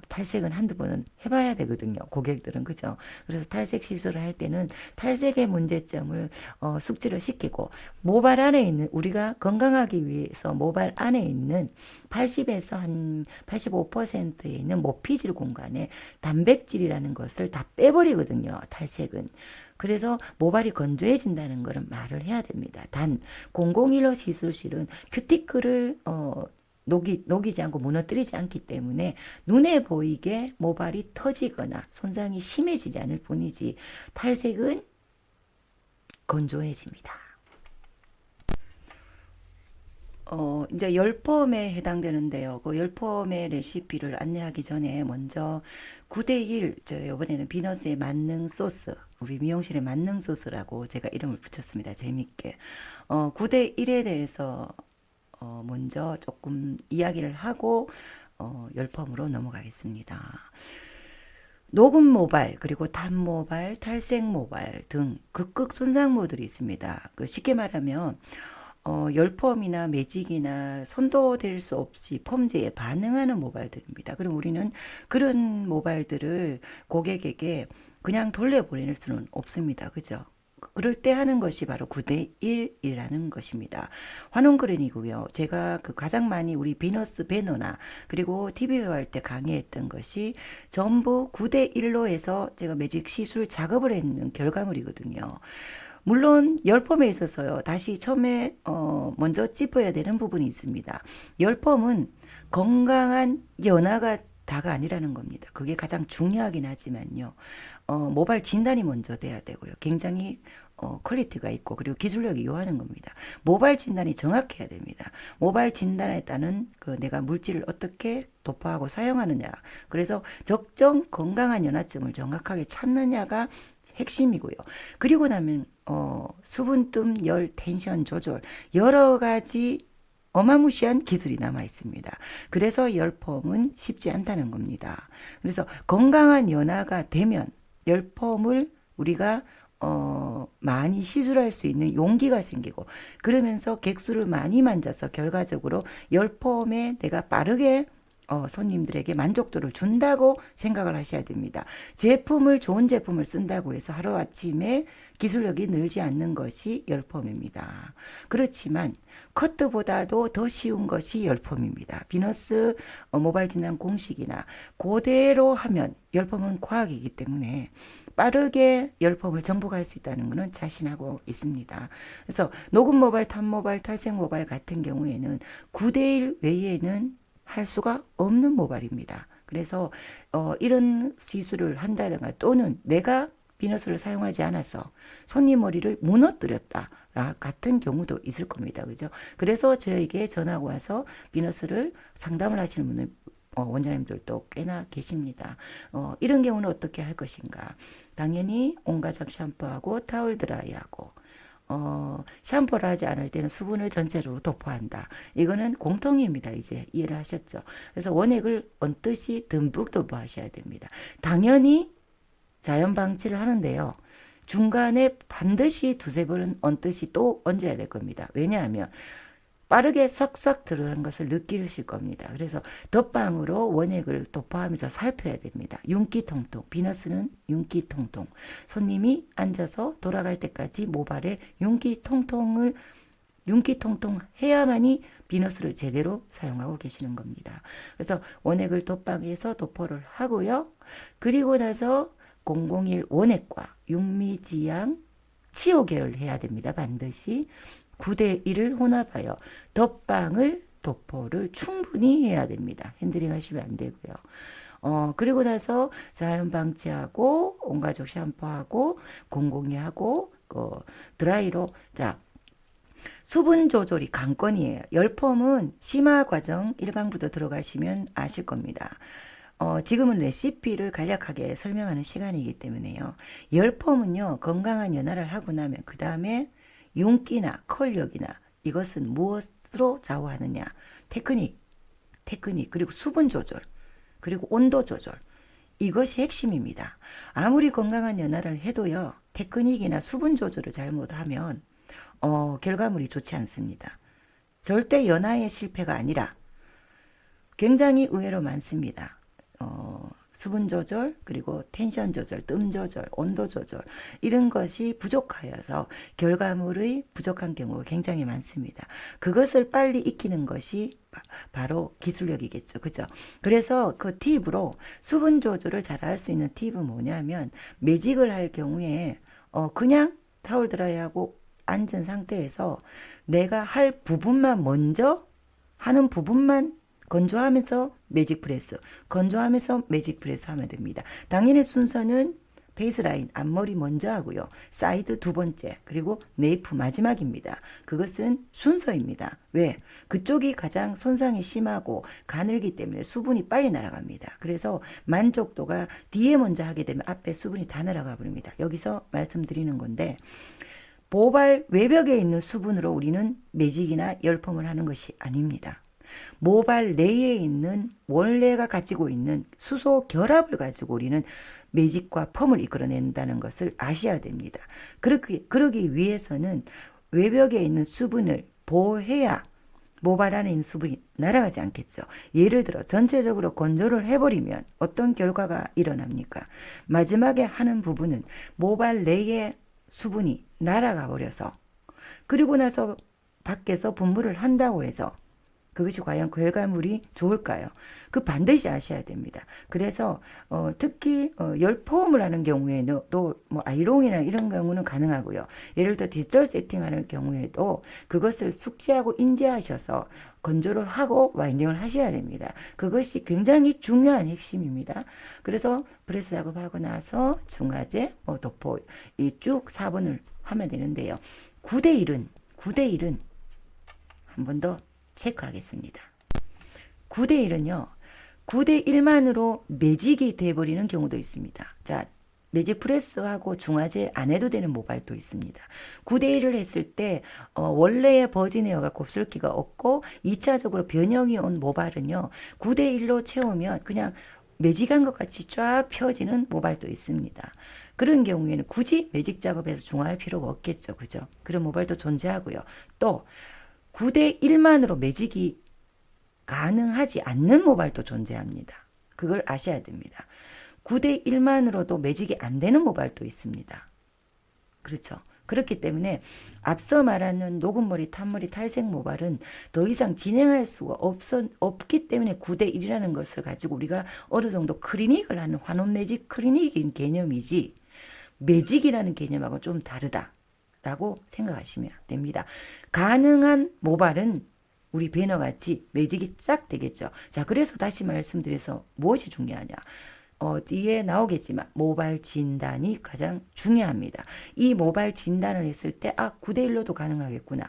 탈색은 한두 번은 해봐야 되거든요. 고객들은 그죠? 그래서 탈색 시술을 할 때는 탈색의 문제점을 숙지를 시키고 모발 안에 있는 우리가 건강하기 위해서 모발 안에 있는 80에서 한 85%에 있는 모피질 공간에 단백질이라는 것을 다 빼버리거든요. 탈색은. 그래서 모발이 건조해진다는 것을 말을 해야 됩니다. 단 001호 시술실은 큐티클을 녹이지 않고 무너뜨리지 않기 때문에 눈에 보이게 모발이 터지거나 손상이 심해지지 않을 뿐이지 탈색은 건조해집니다. 이제 열펌에 해당되는데요. 그 열펌의 레시피를 안내하기 전에 먼저 9대1, 이번에는 비너스의 만능 소스, 우리 미용실의 만능 소스라고 제가 이름을 붙였습니다. 재밌게. 9대1에 대해서 먼저 조금 이야기를 하고 열펌으로 넘어가겠습니다. 녹음 모발, 그리고 탄 모발, 탈색 모발 등 극극 손상모들이 있습니다. 쉽게 말하면 열펌이나 매직이나 손도 댈 수 없이 펌제에 반응하는 모발들입니다. 그럼 우리는 그런 모발들을 고객에게 그냥 돌려보낼 수는 없습니다. 그죠? 그럴 때 하는 것이 바로 9대1이라는 것입니다. 환원그린이고요. 제가 가장 많이 우리 비너스 배너나 그리고 TVO 할 때 강의했던 것이 전부 9대1로 해서 제가 매직 시술 작업을 했는 결과물이거든요. 물론 열펌에 있어서요. 다시 처음에 먼저 짚어야 되는 부분이 있습니다. 열펌은 건강한 연화가 다가 아니라는 겁니다. 그게 가장 중요하긴 하지만요. 모발 진단이 먼저 돼야 되고요. 굉장히 퀄리티가 있고 그리고 기술력이 요하는 겁니다. 모발 진단이 정확해야 됩니다. 모발 진단에 따른 내가 물질을 어떻게 도포하고 사용하느냐. 그래서 적정 건강한 연화점을 정확하게 찾느냐가 핵심이고요. 그리고 나면 수분뜸, 열, 텐션 조절 여러 가지 어마무시한 기술이 남아 있습니다. 그래서 열펌은 쉽지 않다는 겁니다. 그래서 건강한 연화가 되면 열펌을 우리가 많이 시술할 수 있는 용기가 생기고 그러면서 객수를 많이 만져서 결과적으로 열펌에 내가 빠르게 손님들에게 만족도를 준다고 생각을 하셔야 됩니다. 좋은 제품을 쓴다고 해서 하루아침에 기술력이 늘지 않는 것이 열펌입니다. 그렇지만 커트보다도 더 쉬운 것이 열펌입니다. 비너스 모발 진단 공식이나 그대로 하면 열펌은 과학이기 때문에 빠르게 열펌을 정복할 수 있다는 것은 자신하고 있습니다. 그래서 녹음 모발, 탑 모발, 탈색 모발 같은 경우에는 9대1 외에는 할 수가 없는 모발입니다. 그래서 이런 시술을 한다든가 또는 내가 비너스를 사용하지 않아서 손님 머리를 무너뜨렸다 같은 경우도 있을 겁니다. 그죠? 그래서 저에게 전화가 와서 비너스를 상담을 하시는 분은 원장님들도 꽤나 계십니다. 이런 경우는 어떻게 할 것인가? 당연히 온가족 샴푸하고 타월 드라이하고 샴푸를 하지 않을 때는 수분을 전체로 도포한다. 이거는 공통입니다. 이제 이해를 하셨죠? 그래서 원액을 얹듯이 듬뿍 도포하셔야 됩니다. 당연히 자연 방치를 하는데요. 중간에 반드시 두세 번은 얹듯이 또 얹어야 될 겁니다. 왜냐하면 빠르게 쏙쏙 들어가는 것을 느끼실 겁니다. 그래서 덧방으로 원액을 도포하면서 살펴야 됩니다. 윤기 통통, 비너스는 윤기 통통. 손님이 앉아서 돌아갈 때까지 모발에 윤기 통통 해야만이 비너스를 제대로 사용하고 계시는 겁니다. 그래서 원액을 덧방해서 도포를 하고요. 그리고 나서 001 원액과 육미지양 치유 계열 해야 됩니다. 반드시 9대1을 혼합하여 덧방을 도포를 충분히 해야 됩니다. 핸들링 하시면 안 되고요. 그리고 나서 자연 방치하고 온가족 샴푸하고 002하고 드라이로 자 수분 조절이 관건이에요. 열펌은 심화 과정 1강부터 들어가시면 아실 겁니다. 지금은 레시피를 간략하게 설명하는 시간이기 때문에요. 열펌은요, 건강한 연화를 하고 나면 그 다음에 윤기나 컬력이나 이것은 무엇으로 좌우하느냐? 테크닉, 그리고 수분 조절, 그리고 온도 조절. 이것이 핵심입니다. 아무리 건강한 연화를 해도요, 테크닉이나 수분 조절을 잘못하면 결과물이 좋지 않습니다. 절대 연화의 실패가 아니라 굉장히 의외로 많습니다. 수분 조절, 그리고 텐션 조절, 뜸 조절, 온도 조절 이런 것이 부족하여서 결과물의 부족한 경우가 굉장히 많습니다. 그것을 빨리 익히는 것이 바로 기술력이겠죠. 그죠? 그래서 그 팁으로 수분 조절을 잘 할 수 있는 팁은 뭐냐면 매직을 할 경우에 그냥 타월 드라이하고 앉은 상태에서 내가 할 부분만 먼저 하는 부분만 건조하면서 매직 프레스, 건조하면서 매직 프레스 하면 됩니다. 당연히 순서는 베이스라인, 앞머리 먼저 하고요. 사이드 두 번째, 그리고 네이프 마지막입니다. 그것은 순서입니다. 왜? 그쪽이 가장 손상이 심하고 가늘기 때문에 수분이 빨리 날아갑니다. 그래서 만족도가 뒤에 먼저 하게 되면 앞에 수분이 다 날아가 버립니다. 여기서 말씀드리는 건데 모발 외벽에 있는 수분으로 우리는 매직이나 열펌을 하는 것이 아닙니다. 모발 내에 있는 원래가 가지고 있는 수소 결합을 가지고 우리는 매직과 펌을 이끌어낸다는 것을 아셔야 됩니다. 그러기 위해서는 외벽에 있는 수분을 보호해야 모발 안에 있는 수분이 날아가지 않겠죠. 예를 들어 전체적으로 건조를 해버리면 어떤 결과가 일어납니까? 마지막에 하는 부분은 모발 내에 수분이 날아가 버려서 그리고 나서 밖에서 분무를 한다고 해서 그것이 과연 결과물이 좋을까요? 그 반드시 아셔야 됩니다. 그래서 특히 열포음을 하는 경우에도 뭐 아이롱이나 이런 경우는 가능하고요. 예를 들어 디지털 세팅하는 경우에도 그것을 숙지하고 인지하셔서 건조를 하고 와인딩을 하셔야 됩니다. 그것이 굉장히 중요한 핵심입니다. 그래서 프레스 작업하고 나서 중화제, 도포 이 쭉 4번을 하면 되는데요. 9대1은 한 번 더 체크하겠습니다. 9대1은요. 9대1만으로 매직이 돼버리는 경우도 있습니다. 자, 매직 프레스하고 중화제 안 해도 되는 모발도 있습니다. 9대1을 했을 때 원래의 버진에어가 곱슬기가 없고 2차적으로 변형이 온 모발은요. 9대1로 채우면 그냥 매직한 것 같이 쫙 펴지는 모발도 있습니다. 그런 경우에는 굳이 매직 작업에서 중화할 필요가 없겠죠. 그죠? 그런 모발도 존재하고요. 또 9대1만으로 매직이 가능하지 않는 모발도 존재합니다. 그걸 아셔야 됩니다. 9대1만으로도 매직이 안 되는 모발도 있습니다. 그렇죠. 그렇기 때문에 앞서 말하는 녹음머리, 탄머리, 탈색 모발은 더 이상 진행할 수가 없기 때문에 9대1이라는 것을 가지고 우리가 어느 정도 클리닉을 하는 환원 매직 클리닉인 개념이지 매직이라는 개념하고 좀 다르다라고 생각하시면 됩니다. 가능한 모발은 우리 배너같이 매직이 쫙 되겠죠. 자, 그래서 다시 말씀드려서 무엇이 중요하냐. 뒤에 나오겠지만 모발 진단이 가장 중요합니다. 이 모발 진단을 했을 때 9대1로도 가능하겠구나.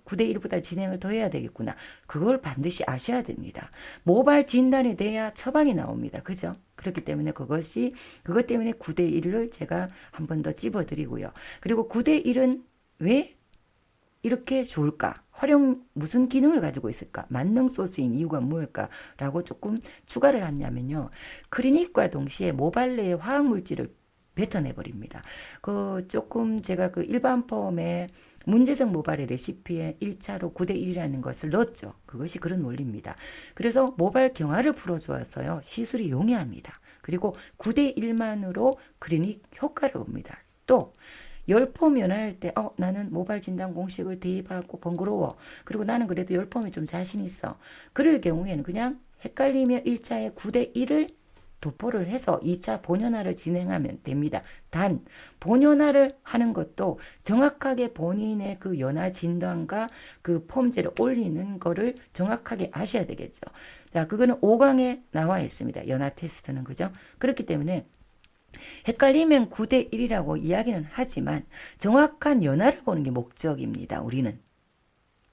9대1보다 진행을 더 해야 되겠구나. 그걸 반드시 아셔야 됩니다. 모발 진단이 돼야 처방이 나옵니다. 그죠? 그렇기 때문에 그것 때문에 9대1을 제가 한 번 더 찝어드리고요. 그리고 9대1은 왜 이렇게 좋을까? 무슨 기능을 가지고 있을까? 만능 소스인 이유가 무엇일까라고 조금 추가를 하냐면요. 클리닉과 동시에 모발 내에 화학물질을 뱉어내버립니다. 조금 제가 일반 폼에 문제적 모발의 레시피에 1차로 9대1이라는 것을 넣었죠. 그것이 그런 원리입니다. 그래서 모발 경화를 풀어주어서요. 시술이 용이합니다. 그리고 9대1만으로 클리닉 효과를 봅니다. 또 열폼 연화할 때 나는 모발 진단 공식을 대입하고 번거로워. 그리고 나는 그래도 열폼에 좀 자신 있어. 그럴 경우에는 그냥 헷갈리며 1차에 9대1을 도포를 해서 2차 본연화를 진행하면 됩니다. 단 본연화를 하는 것도 정확하게 본인의 그 연화 진단과 그 폼제를 올리는 거를 정확하게 아셔야 되겠죠. 자, 그거는 5강에 나와 있습니다. 연화 테스트는. 그죠? 그렇기 때문에 헷갈리면 9대1이라고 이야기는 하지만 정확한 연화를 보는 게 목적입니다. 우리는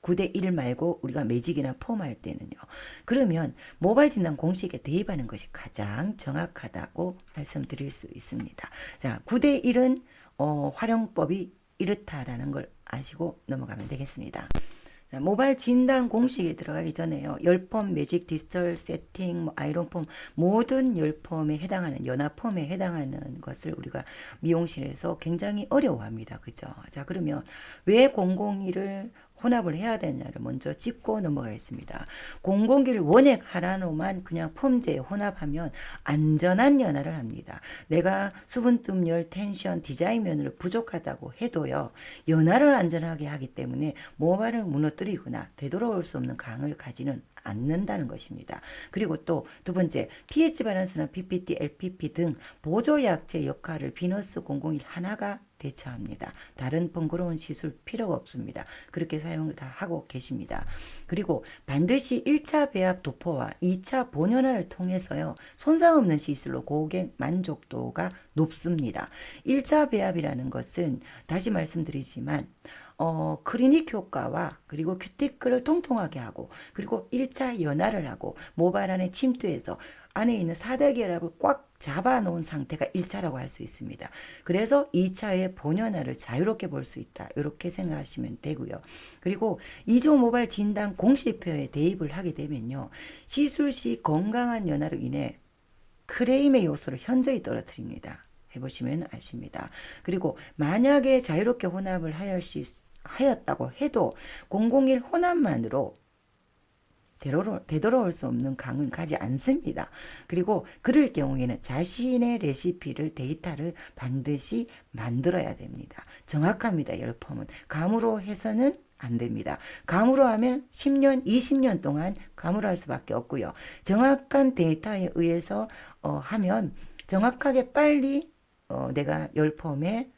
9대1 말고 우리가 매직이나 폼할 때는요. 그러면 모발 진단 공식에 대입하는 것이 가장 정확하다고 말씀드릴 수 있습니다. 자, 9대1은 활용법이 이렇다라는 걸 아시고 넘어가면 되겠습니다. 모발 진단 공식에 들어가기 전에요. 열폼, 매직, 디지털 세팅, 아이론폼 모든 열폼에 해당하는 연화폼에 해당하는 것을 우리가 미용실에서 굉장히 어려워합니다. 그죠? 자, 그러면 왜 001을 혼합을 해야 되냐를 먼저 짚고 넘어가겠습니다. 001을 원액 하나로만 그냥 폼제에 혼합하면 안전한 연화를 합니다. 내가 수분뜸열, 텐션, 디자인 면으로 부족하다고 해도요. 연화를 안전하게 하기 때문에 모발을 무너뜨리거나 되돌아올 수 없는 강을 가지는 않는다는 것입니다. 그리고 또 두 번째, pH 밸런스나 PPT, LPP 등 보조약제 역할을 비너스 001 하나가 대처합니다. 다른 번거로운 시술 필요가 없습니다. 그렇게 사용을 다 하고 계십니다. 그리고 반드시 1차 배합 도포와 2차 본연화를 통해서요. 손상 없는 시술로 고객 만족도가 높습니다. 1차 배합이라는 것은 다시 말씀드리지만 클리닉 효과와 그리고 큐티클을 통통하게 하고 그리고 1차 연화를 하고 모발 안에 침투해서 안에 있는 사대결합을 꽉 잡아놓은 상태가 1차라고 할 수 있습니다. 그래서 2차의 본연화를 자유롭게 볼 수 있다. 이렇게 생각하시면 되고요. 그리고 2조 모발 진단 공식표에 대입을 하게 되면요. 시술 시 건강한 연화로 인해 크레임의 요소를 현저히 떨어뜨립니다. 해보시면 아십니다. 그리고 만약에 자유롭게 혼합을 하였다고 해도 001 혼합만으로 되돌아올 수 없는 강은 가지 않습니다. 그리고 그럴 경우에는 자신의 레시피를 데이터를 반드시 만들어야 됩니다. 정확합니다. 열폼은 감으로 해서는 안 됩니다. 감으로 하면 10년, 20년 동안 감으로 할 수밖에 없고요. 정확한 데이터에 의해서 하면 정확하게 빨리 내가 열펌에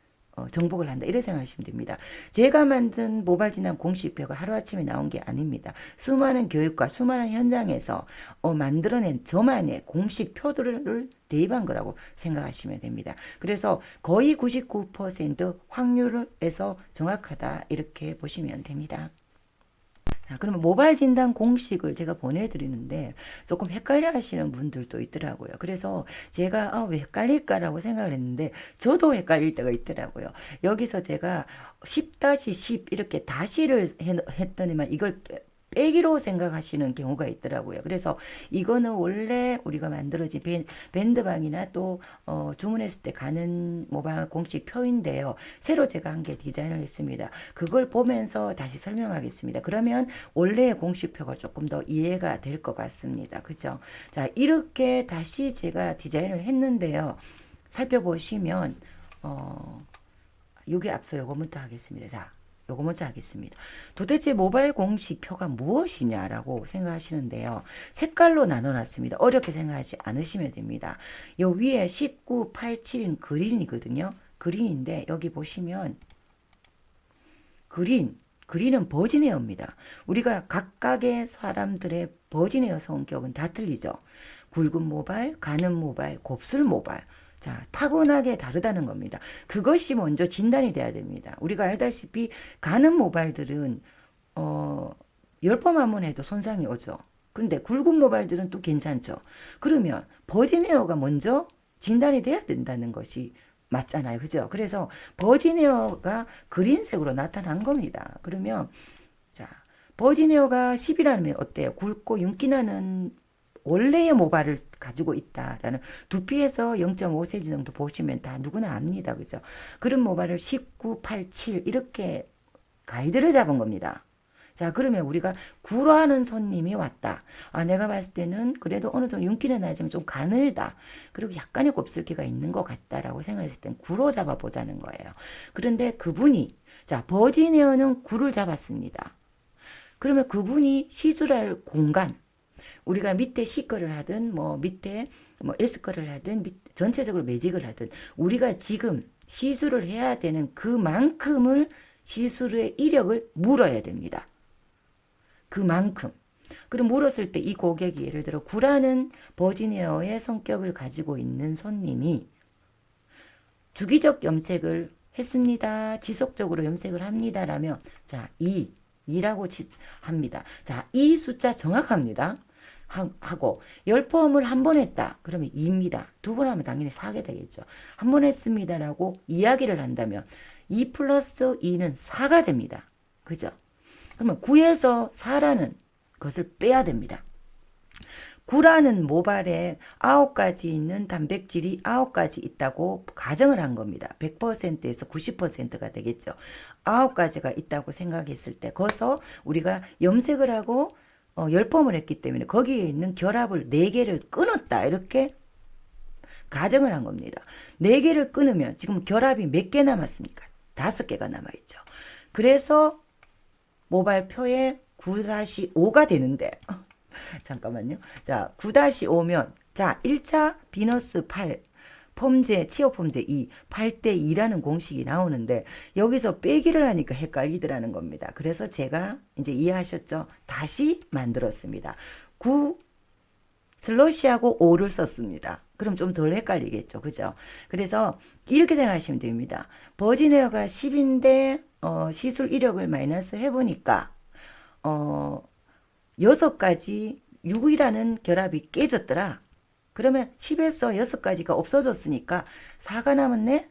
정복을 한다. 이렇게 생각하시면 됩니다. 제가 만든 모발 진단 공식표가 하루아침에 나온 게 아닙니다. 수많은 교육과 수많은 현장에서 만들어낸 저만의 공식표들을 대입한 거라고 생각하시면 됩니다. 그래서 거의 99% 확률에서 정확하다 이렇게 보시면 됩니다. 자, 그러면 모발 진단 공식을 제가 보내드리는데 조금 헷갈려 하시는 분들도 있더라고요. 그래서 제가 왜 헷갈릴까라고 생각을 했는데 저도 헷갈릴 때가 있더라고요. 여기서 제가 10-10 이렇게 다시를 했더니만 이걸 빼기로 생각하시는 경우가 있더라고요. 그래서 이거는 원래 우리가 만들어진 밴드방이나 또 주문했을 때 가는 모발 공식 표인데요. 새로 제가 한 개 디자인을 했습니다. 그걸 보면서 다시 설명하겠습니다. 그러면 원래의 공식표가 조금 더 이해가 될 것 같습니다. 그죠? 자, 이렇게 다시 제가 디자인을 했는데요. 살펴보시면 요게 앞서 요거 먼저 하겠습니다. 자, 요거 먼저 하겠습니다. 도대체 모발 공식표가 무엇이냐라고 생각하시는데요. 색깔로 나눠놨습니다. 어렵게 생각하지 않으시면 됩니다. 요 위에 19, 87인 그린이거든요. 그린인데 여기 보시면 그린은 버진에어입니다. 우리가 각각의 사람들의 버진에어 성격은 다 틀리죠. 굵은 모발, 가는 모발, 곱슬 모발. 자, 타고나게 다르다는 겁니다. 그것이 먼저 진단이 돼야 됩니다. 우리가 알다시피 가는 모발들은 10번 한 번 해도 손상이 오죠. 근데 굵은 모발들은 또 괜찮죠. 그러면 버진에어가 먼저 진단이 돼야 된다는 것이 맞잖아요. 그죠? 그래서 버진에어가 그린색으로 나타난 겁니다. 그러면 자, 버진에어가 10이라면 어때요? 굵고 윤기 나는 원래의 모발을 가지고 있다라는 두피에서 0.5cm 정도 보시면 다 누구나 압니다. 그죠? 그런 모발을 19, 87 이렇게 가이드를 잡은 겁니다. 자, 그러면 우리가 구라하는 손님이 왔다. 내가 봤을 때는 그래도 어느 정도 윤기는 나지만 좀 가늘다. 그리고 약간의 곱슬기가 있는 것 같다라고 생각했을 땐 구로 잡아보자는 거예요. 그런데 그분이, 자, 버지니어는 구를 잡았습니다. 그러면 그분이 시술할 공간, 우리가 밑에 C거를 하든 밑에 S거를 하든 전체적으로 매직을 하든 우리가 지금 시술을 해야 되는 그만큼을 시술의 이력을 물어야 됩니다. 그만큼. 그럼 물었을 때 이 고객이 예를 들어 구라는 버지니어의 성격을 가지고 있는 손님이 주기적 염색을 했습니다. 지속적으로 염색을 합니다라면 자, 2라고 합니다. 자, 이 숫자 정확합니다. 하고 열펌을 한 번 했다. 그러면 2입니다. 두 번 하면 당연히 4게 되겠죠. 한 번 했습니다라고 이야기를 한다면 2 플러스 2는 4가 됩니다. 그죠? 그러면 9에서 4라는 것을 빼야 됩니다. 9라는 모발에 9가지 있는 단백질이 9가지 있다고 가정을 한 겁니다. 100%에서 90%가 되겠죠. 9가지가 있다고 생각했을 때 거기서 우리가 염색을 하고 열펌을 했기 때문에 거기에 있는 결합을 4개를 끊었다. 이렇게 가정을 한 겁니다. 4개를 끊으면 지금 결합이 몇 개 남았습니까? 5개가 남아있죠. 그래서 모발표에 9-5가 되는데 잠깐만요. 자, 9-5면 자, 1차 비너스 8 펌제, 치어 펌제 2, 8:2라는 공식이 나오는데 여기서 빼기를 하니까 헷갈리더라는 겁니다. 그래서 제가 이제 이해하셨죠? 다시 만들었습니다. 9 슬러시하고 5를 썼습니다. 그럼 좀 덜 헷갈리겠죠. 그죠? 그래서 이렇게 생각하시면 됩니다. 버지네어가 10인데 시술 이력을 마이너스 해보니까 6가지 6이라는 결합이 깨졌더라. 그러면 10에서 6가지가 없어졌으니까 4가 남았네?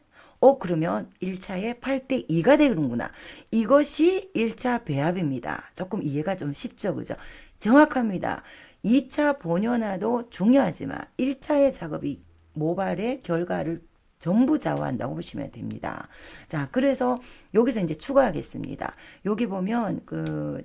그러면 1차에 8:2가 되는구나. 이것이 1차 배합입니다. 조금 이해가 좀 쉽죠? 그죠? 정확합니다. 2차 본연화도 중요하지만 1차의 작업이 모발의 결과를 전부 좌우한다고 보시면 됩니다. 자, 그래서 여기서 이제 추가하겠습니다. 여기 보면 그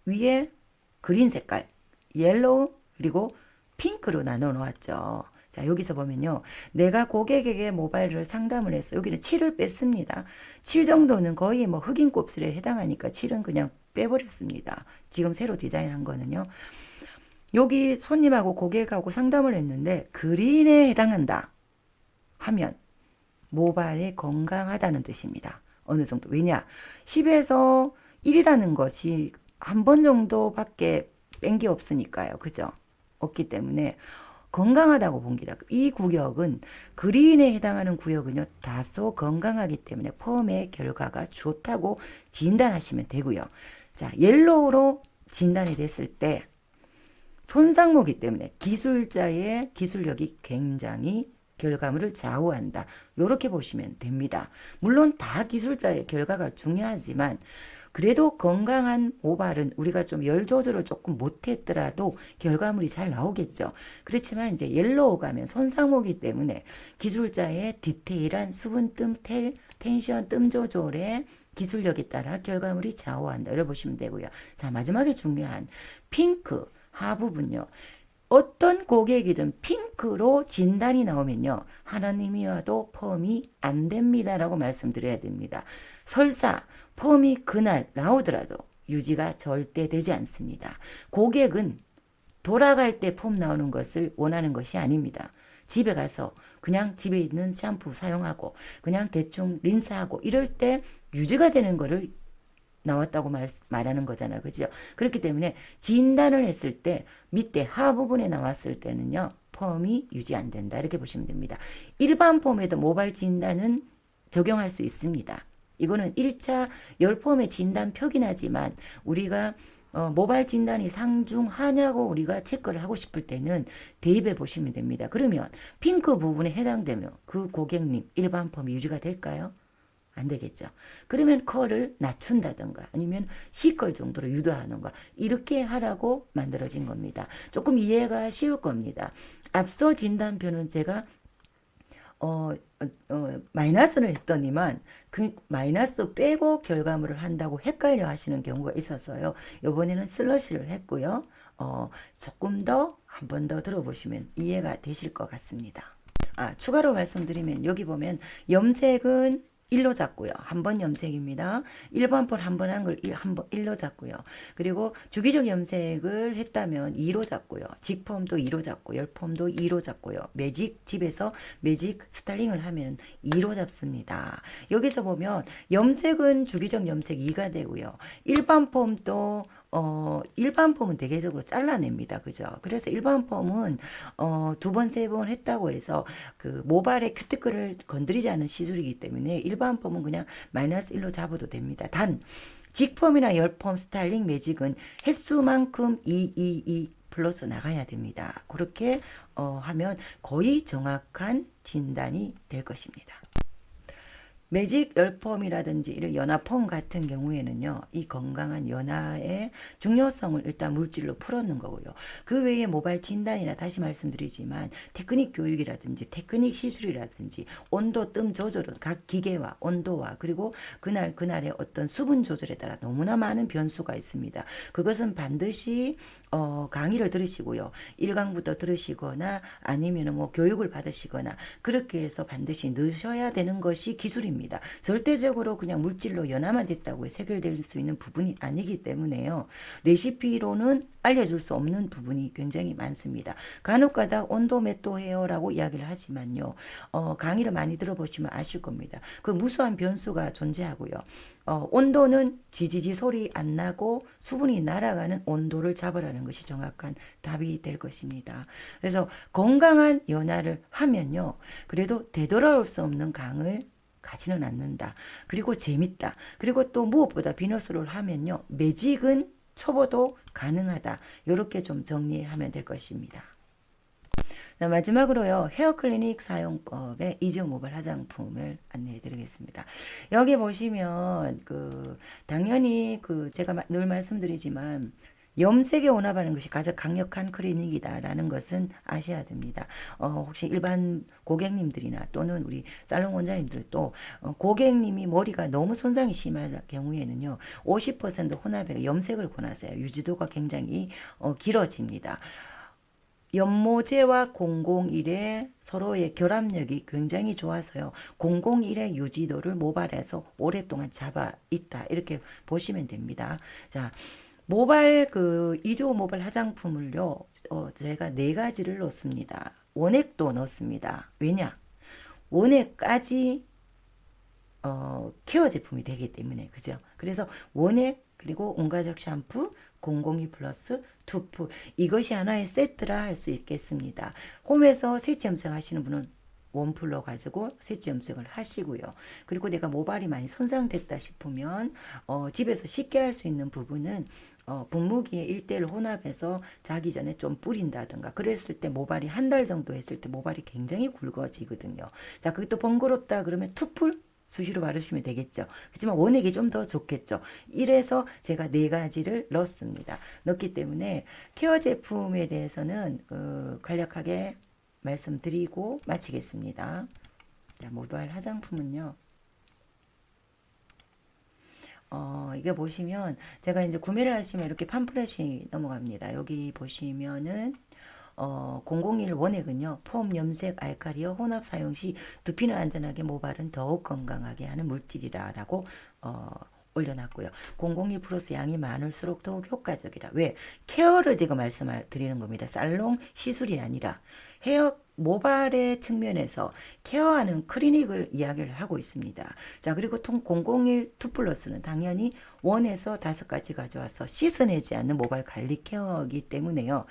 위에 그린 색깔, 옐로우 그리고 핑크로 나눠 놓았죠. 자, 여기서 보면요. 내가 고객에게 모바일을 상담을 해서 여기는 7을 뺐습니다. 7 정도는 거의 뭐 흑인 곱슬에 해당하니까 7은 그냥 빼버렸습니다. 지금 새로 디자인한 거는요. 여기 손님하고 고객하고 상담을 했는데 그린에 해당한다 하면 모발이 건강하다는 뜻입니다. 어느 정도. 왜냐? 10에서 1이라는 것이 한 번 정도밖에 뺀 게 없으니까요. 그죠? 없기 때문에 건강하다고 본 기라. 이 구역은 그린에 해당하는 구역은요. 다소 건강하기 때문에 펌의 결과가 좋다고 진단하시면 되고요. 자, 옐로우로 진단이 됐을 때 손상모기 때문에 기술자의 기술력이 굉장히 결과물을 좌우한다. 이렇게 보시면 됩니다. 물론 다 기술자의 결과가 중요하지만 그래도 건강한 모발은 우리가 좀 열 조절을 조금 못했더라도 결과물이 잘 나오겠죠. 그렇지만 이제 옐로우 가면 손상모기 때문에 기술자의 디테일한 수분뜸, 텐션, 뜸 조절에 기술력에 따라 결과물이 좌우한다. 이렇게 보시면 되고요. 자, 마지막에 중요한 핑크 하부분요. 어떤 고객이든 핑크로 진단이 나오면요. 하나님이 와도 펌이 안 됩니다라고 말씀드려야 됩니다. 설사 펌이 그날 나오더라도 유지가 절대 되지 않습니다. 고객은 돌아갈 때 펌 나오는 것을 원하는 것이 아닙니다. 집에 가서 그냥 집에 있는 샴푸 사용하고 그냥 대충 린스하고 이럴 때 유지가 되는 거를 나왔다고 말하는 거잖아요. 그죠? 그렇기 때문에 진단을 했을 때 밑에 하부분에 나왔을 때는요. 펌이 유지 안 된다. 이렇게 보시면 됩니다. 일반 펌에도 모발 진단은 적용할 수 있습니다. 이거는 1차 열펌의 진단 표긴 하지만 우리가 모발 진단이 상중하냐고 우리가 체크를 하고 싶을 때는 대입해 보시면 됩니다. 그러면 핑크 부분에 해당되면 그 고객님 일반 펌이 유지가 될까요? 안 되겠죠. 그러면 컬을 낮춘다든가 아니면 C컬 정도로 유도하는가 이렇게 하라고 만들어진 겁니다. 조금 이해가 쉬울 겁니다. 앞서 진단표는 제가 마이너스를 했더니만 그 마이너스 빼고 결과물을 한다고 헷갈려 하시는 경우가 있어서요. 이번에는 슬러시를 했고요. 조금 더 한 번 더 들어보시면 이해가 되실 것 같습니다. 추가로 말씀드리면 여기 보면 염색은 1로 잡고요. 한 번 염색입니다. 일반 펄 한 번 한 걸 1로 잡고요. 그리고 주기적 염색을 했다면 2로 잡고요. 직펌도 2로 잡고 열펌도 2로 잡고요. 매직 집에서 매직 스타일링을 하면 2로 잡습니다. 여기서 보면 염색은 주기적 염색 2가 되고요. 일반 펌도 일반 펌은 대개적으로 잘라냅니다. 그죠? 그래서 일반 펌은 두 번, 세 번 했다고 해서 그 모발의 큐티클을 건드리지 않은 시술이기 때문에 일반 펌은 그냥 마이너스 1로 잡아도 됩니다. 단 직펌이나 열펌, 스타일링, 매직은 횟수만큼 2 플러스 나가야 됩니다. 그렇게 하면 거의 정확한 진단이 될 것입니다. 매직 열펌이라든지 이런 연화펌 같은 경우에는요, 이 건강한 연화의 중요성을 일단 물질로 풀어놓는 거고요. 그 외에 모발 진단이나 다시 말씀드리지만 테크닉 교육이라든지 테크닉 시술이라든지 온도 뜸 조절은 각 기계와 온도와 그리고 그날의 어떤 수분 조절에 따라 너무나 많은 변수가 있습니다. 그것은 반드시 강의를 들으시고요. 1강부터 들으시거나 아니면 뭐 교육을 받으시거나 그렇게 해서 반드시 넣으셔야 되는 것이 기술입니다. 절대적으로 그냥 물질로 연화만 됐다고 해결될 수 있는 부분이 아니기 때문에요. 레시피로는 알려줄 수 없는 부분이 굉장히 많습니다. 간혹가다 온도 매도 헤어라고 이야기를 하지만요. 강의를 많이 들어보시면 아실 겁니다. 그 무수한 변수가 존재하고요. 온도는 지지지 소리 안 나고 수분이 날아가는 온도를 잡으라는 것이 정확한 답이 될 것입니다. 그래서 건강한 연화를 하면요. 그래도 되돌아올 수 없는 강을 가지는 않는다. 그리고 재밌다. 그리고 또 무엇보다 비너스를 하면요. 매직은 초보도 가능하다. 이렇게 좀 정리하면 될 것입니다. 마지막으로요. 헤어클리닉 사용법의 이중 모발 화장품을 안내해 드리겠습니다. 여기 보시면 당연히 제가 늘 말씀드리지만 염색에 혼합하는 것이 가장 강력한 클리닉이다라는 것은 아셔야 됩니다. 혹시 일반 고객님들이나 또는 우리 살롱 원장님들도 고객님이 머리가 너무 손상이 심할 경우에는요. 50% 혼합에 염색을 권하세요. 유지도가 굉장히 길어집니다. 연모제와 001의 서로의 결합력이 굉장히 좋아서요. 001의 유지도를 모발에서 오랫동안 잡아 있다. 이렇게 보시면 됩니다. 자, 모발 2조 모발 화장품을요. 제가 네 가지를 넣습니다. 원액도 넣습니다. 왜냐? 원액까지 케어 제품이 되기 때문에 그죠? 그래서 원액 그리고 온가족 샴푸 002 플러스 투풀 이것이 하나의 세트라 할 수 있겠습니다. 홈에서 세치 염색 하시는 분은 원풀로 가지고 세치 염색을 하시고요. 그리고 내가 모발이 많이 손상됐다 싶으면 집에서 쉽게 할 수 있는 부분은 분무기에 1대1 혼합해서 자기 전에 좀 뿌린다든가 그랬을 때 모발이 한 달 정도 했을 때 모발이 굉장히 굵어지거든요. 자, 그것도 번거롭다 그러면 투풀 수시로 바르시면 되겠죠. 그렇지만 원액이 좀 더 좋겠죠. 이래서 제가 네 가지를 넣습니다. 넣기 때문에 케어 제품에 대해서는 간략하게 말씀드리고 마치겠습니다. 자, 모발 화장품은요. 이게 보시면 제가 이제 구매를 하시면 이렇게 팜플렛이 넘어갑니다. 여기 보시면은 001 원액은요. 폼, 염색, 알칼리어 혼합 사용 시 두피는 안전하게 모발은 더욱 건강하게 하는 물질이라고 올려놨고요. 001 플러스 양이 많을수록 더욱 효과적이라. 왜? 케어를 제가 말씀을 드리는 겁니다. 살롱 시술이 아니라 헤어 모발의 측면에서 케어하는 클리닉을 이야기를 하고 있습니다. 자, 그리고 001 2 플러스는 당연히 원에서 5가지 가져와서 씻어내지 않는 모발 관리 케어이기 때문에요.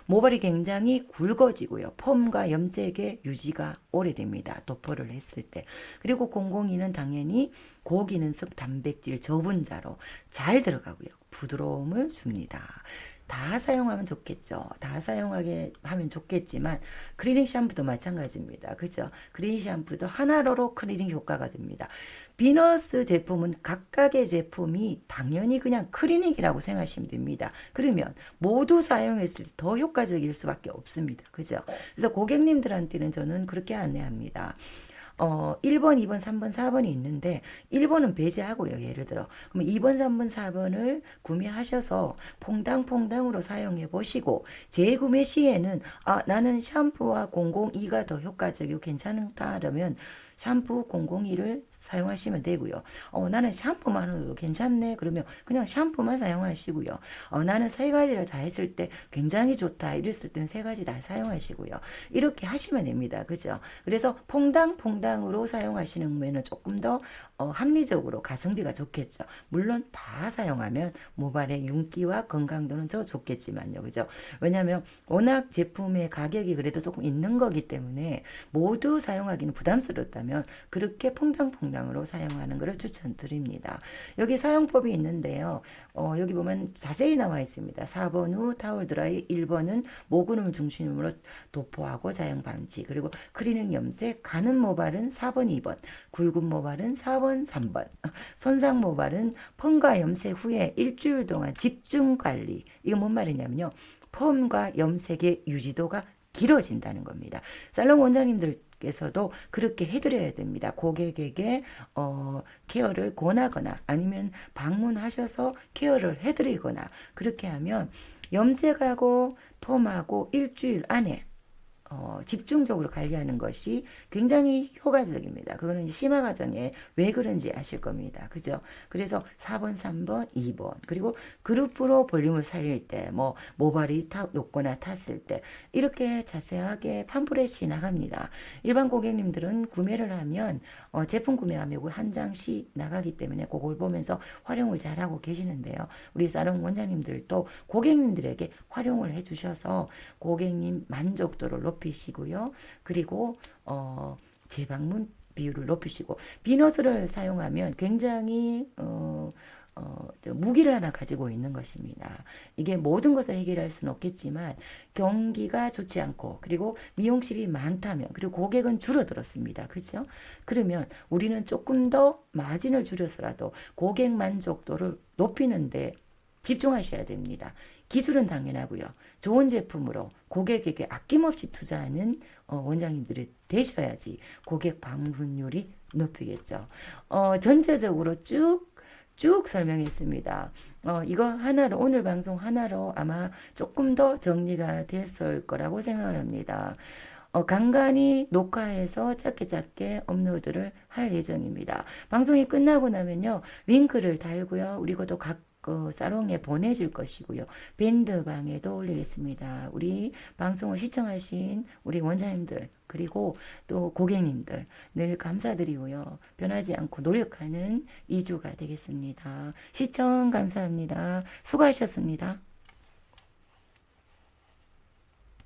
모발이 굉장히 굵어지고요. 폼과 염색의 유지가 오래됩니다. 도포를 했을 때. 그리고 002는 당연히 고기능성 단백질 저분자로 잘 들어가고요. 부드러움을 줍니다. 다 사용하면 좋겠죠. 다 사용하게 하면 좋겠지만 클리닝 샴푸도 마찬가지입니다. 그죠? 클리닝 샴푸도 하나로 클리닝 효과가 됩니다. 비너스 제품은 각각의 제품이 당연히 그냥 클리닉이라고 생각하시면 됩니다. 그러면 모두 사용했을 때 더 효과적일 수밖에 없습니다. 그죠? 그래서 고객님들한테는 저는 그렇게 안내합니다. 1번, 2번, 3번, 4번이 있는데 1번은 배제하고요. 예를 들어. 그럼 2번, 3번, 4번을 구매하셔서 퐁당퐁당으로 사용해 보시고 재구매 시에는 나는 샴푸와 002가 더 효과적이고 괜찮다 그러면 샴푸 001을 사용하시면 되고요. 나는 샴푸만으로도 괜찮네. 그러면 그냥 샴푸만 사용하시고요. 나는 세 가지를 다 했을 때 굉장히 좋다. 이랬을 때는 세 가지 다 사용하시고요. 이렇게 하시면 됩니다. 그죠? 그래서 퐁당퐁당으로 사용하시는 면은 조금 더 합리적으로 가성비가 좋겠죠. 물론 다 사용하면 모발의 윤기와 건강도는 더 좋겠지만요. 그죠? 왜냐하면 워낙 제품의 가격이 그래도 조금 있는 거기 때문에 모두 사용하기는 부담스럽다. 그렇게 퐁당퐁당으로 사용하는 것을 추천드립니다. 여기 사용법이 있는데요. 여기 보면 자세히 나와 있습니다. 4번 후 타월 드라이, 1번은 모근을 중심으로 도포하고 자연 방지, 그리고 클리닝 염색, 가는 모발은 4번, 2번, 굵은 모발은 4번, 3번, 손상 모발은 펌과 염색 후에 일주일 동안 집중 관리. 이거 뭔 말이냐면요. 펌과 염색의 유지도가 길어진다는 겁니다. 살롱 원장님들께서도 그렇게 해드려야 됩니다. 고객에게 케어를 권하거나 아니면 방문하셔서 케어를 해드리거나 그렇게 하면 염색하고 펌하고 일주일 안에 집중적으로 관리하는 것이 굉장히 효과적입니다. 그거는 심화 과정에 왜 그런지 아실 겁니다. 그죠? 그래서 4번, 3번, 2번 그리고 그룹으로 볼륨을 살릴 때 모발이 높거나 탔을 때 이렇게 자세하게 팜플렛이 나갑니다. 일반 고객님들은 구매를 하면 제품 구매하면 한 장씩 나가기 때문에 그걸 보면서 활용을 잘하고 계시는데요. 우리 사롱 원장님들도 고객님들에게 활용을 해주셔서 고객님 만족도를 높이시고요. 그리고 재방문 비율을 높이시고 비너스를 사용하면 굉장히 무기를 하나 가지고 있는 것입니다. 이게 모든 것을 해결할 수는 없겠지만 경기가 좋지 않고 그리고 미용실이 많다면 그리고 고객은 줄어들었습니다. 그렇죠? 그러면 우리는 조금 더 마진을 줄여서라도 고객 만족도를 높이는데 집중하셔야 됩니다. 기술은 당연하고요. 좋은 제품으로 고객에게 아낌없이 투자하는 원장님들이 되셔야지 고객 방문율이 높이겠죠. 전체적으로 쭉 쭉 설명했습니다. 이거 하나로, 오늘 방송 하나로 아마 조금 더 정리가 됐을 거라고 생각을 합니다. 간간히 녹화해서 짧게 짧게 업로드를 할 예정입니다. 방송이 끝나고 나면요, 링크를 달고요, 그리고 또 각 사롱에 보내줄 것이고요. 밴드방에도 올리겠습니다. 우리 방송을 시청하신 우리 원장님들, 그리고 또 고객님들 늘 감사드리고요. 변하지 않고 노력하는 2주가 되겠습니다. 시청 감사합니다. 수고하셨습니다.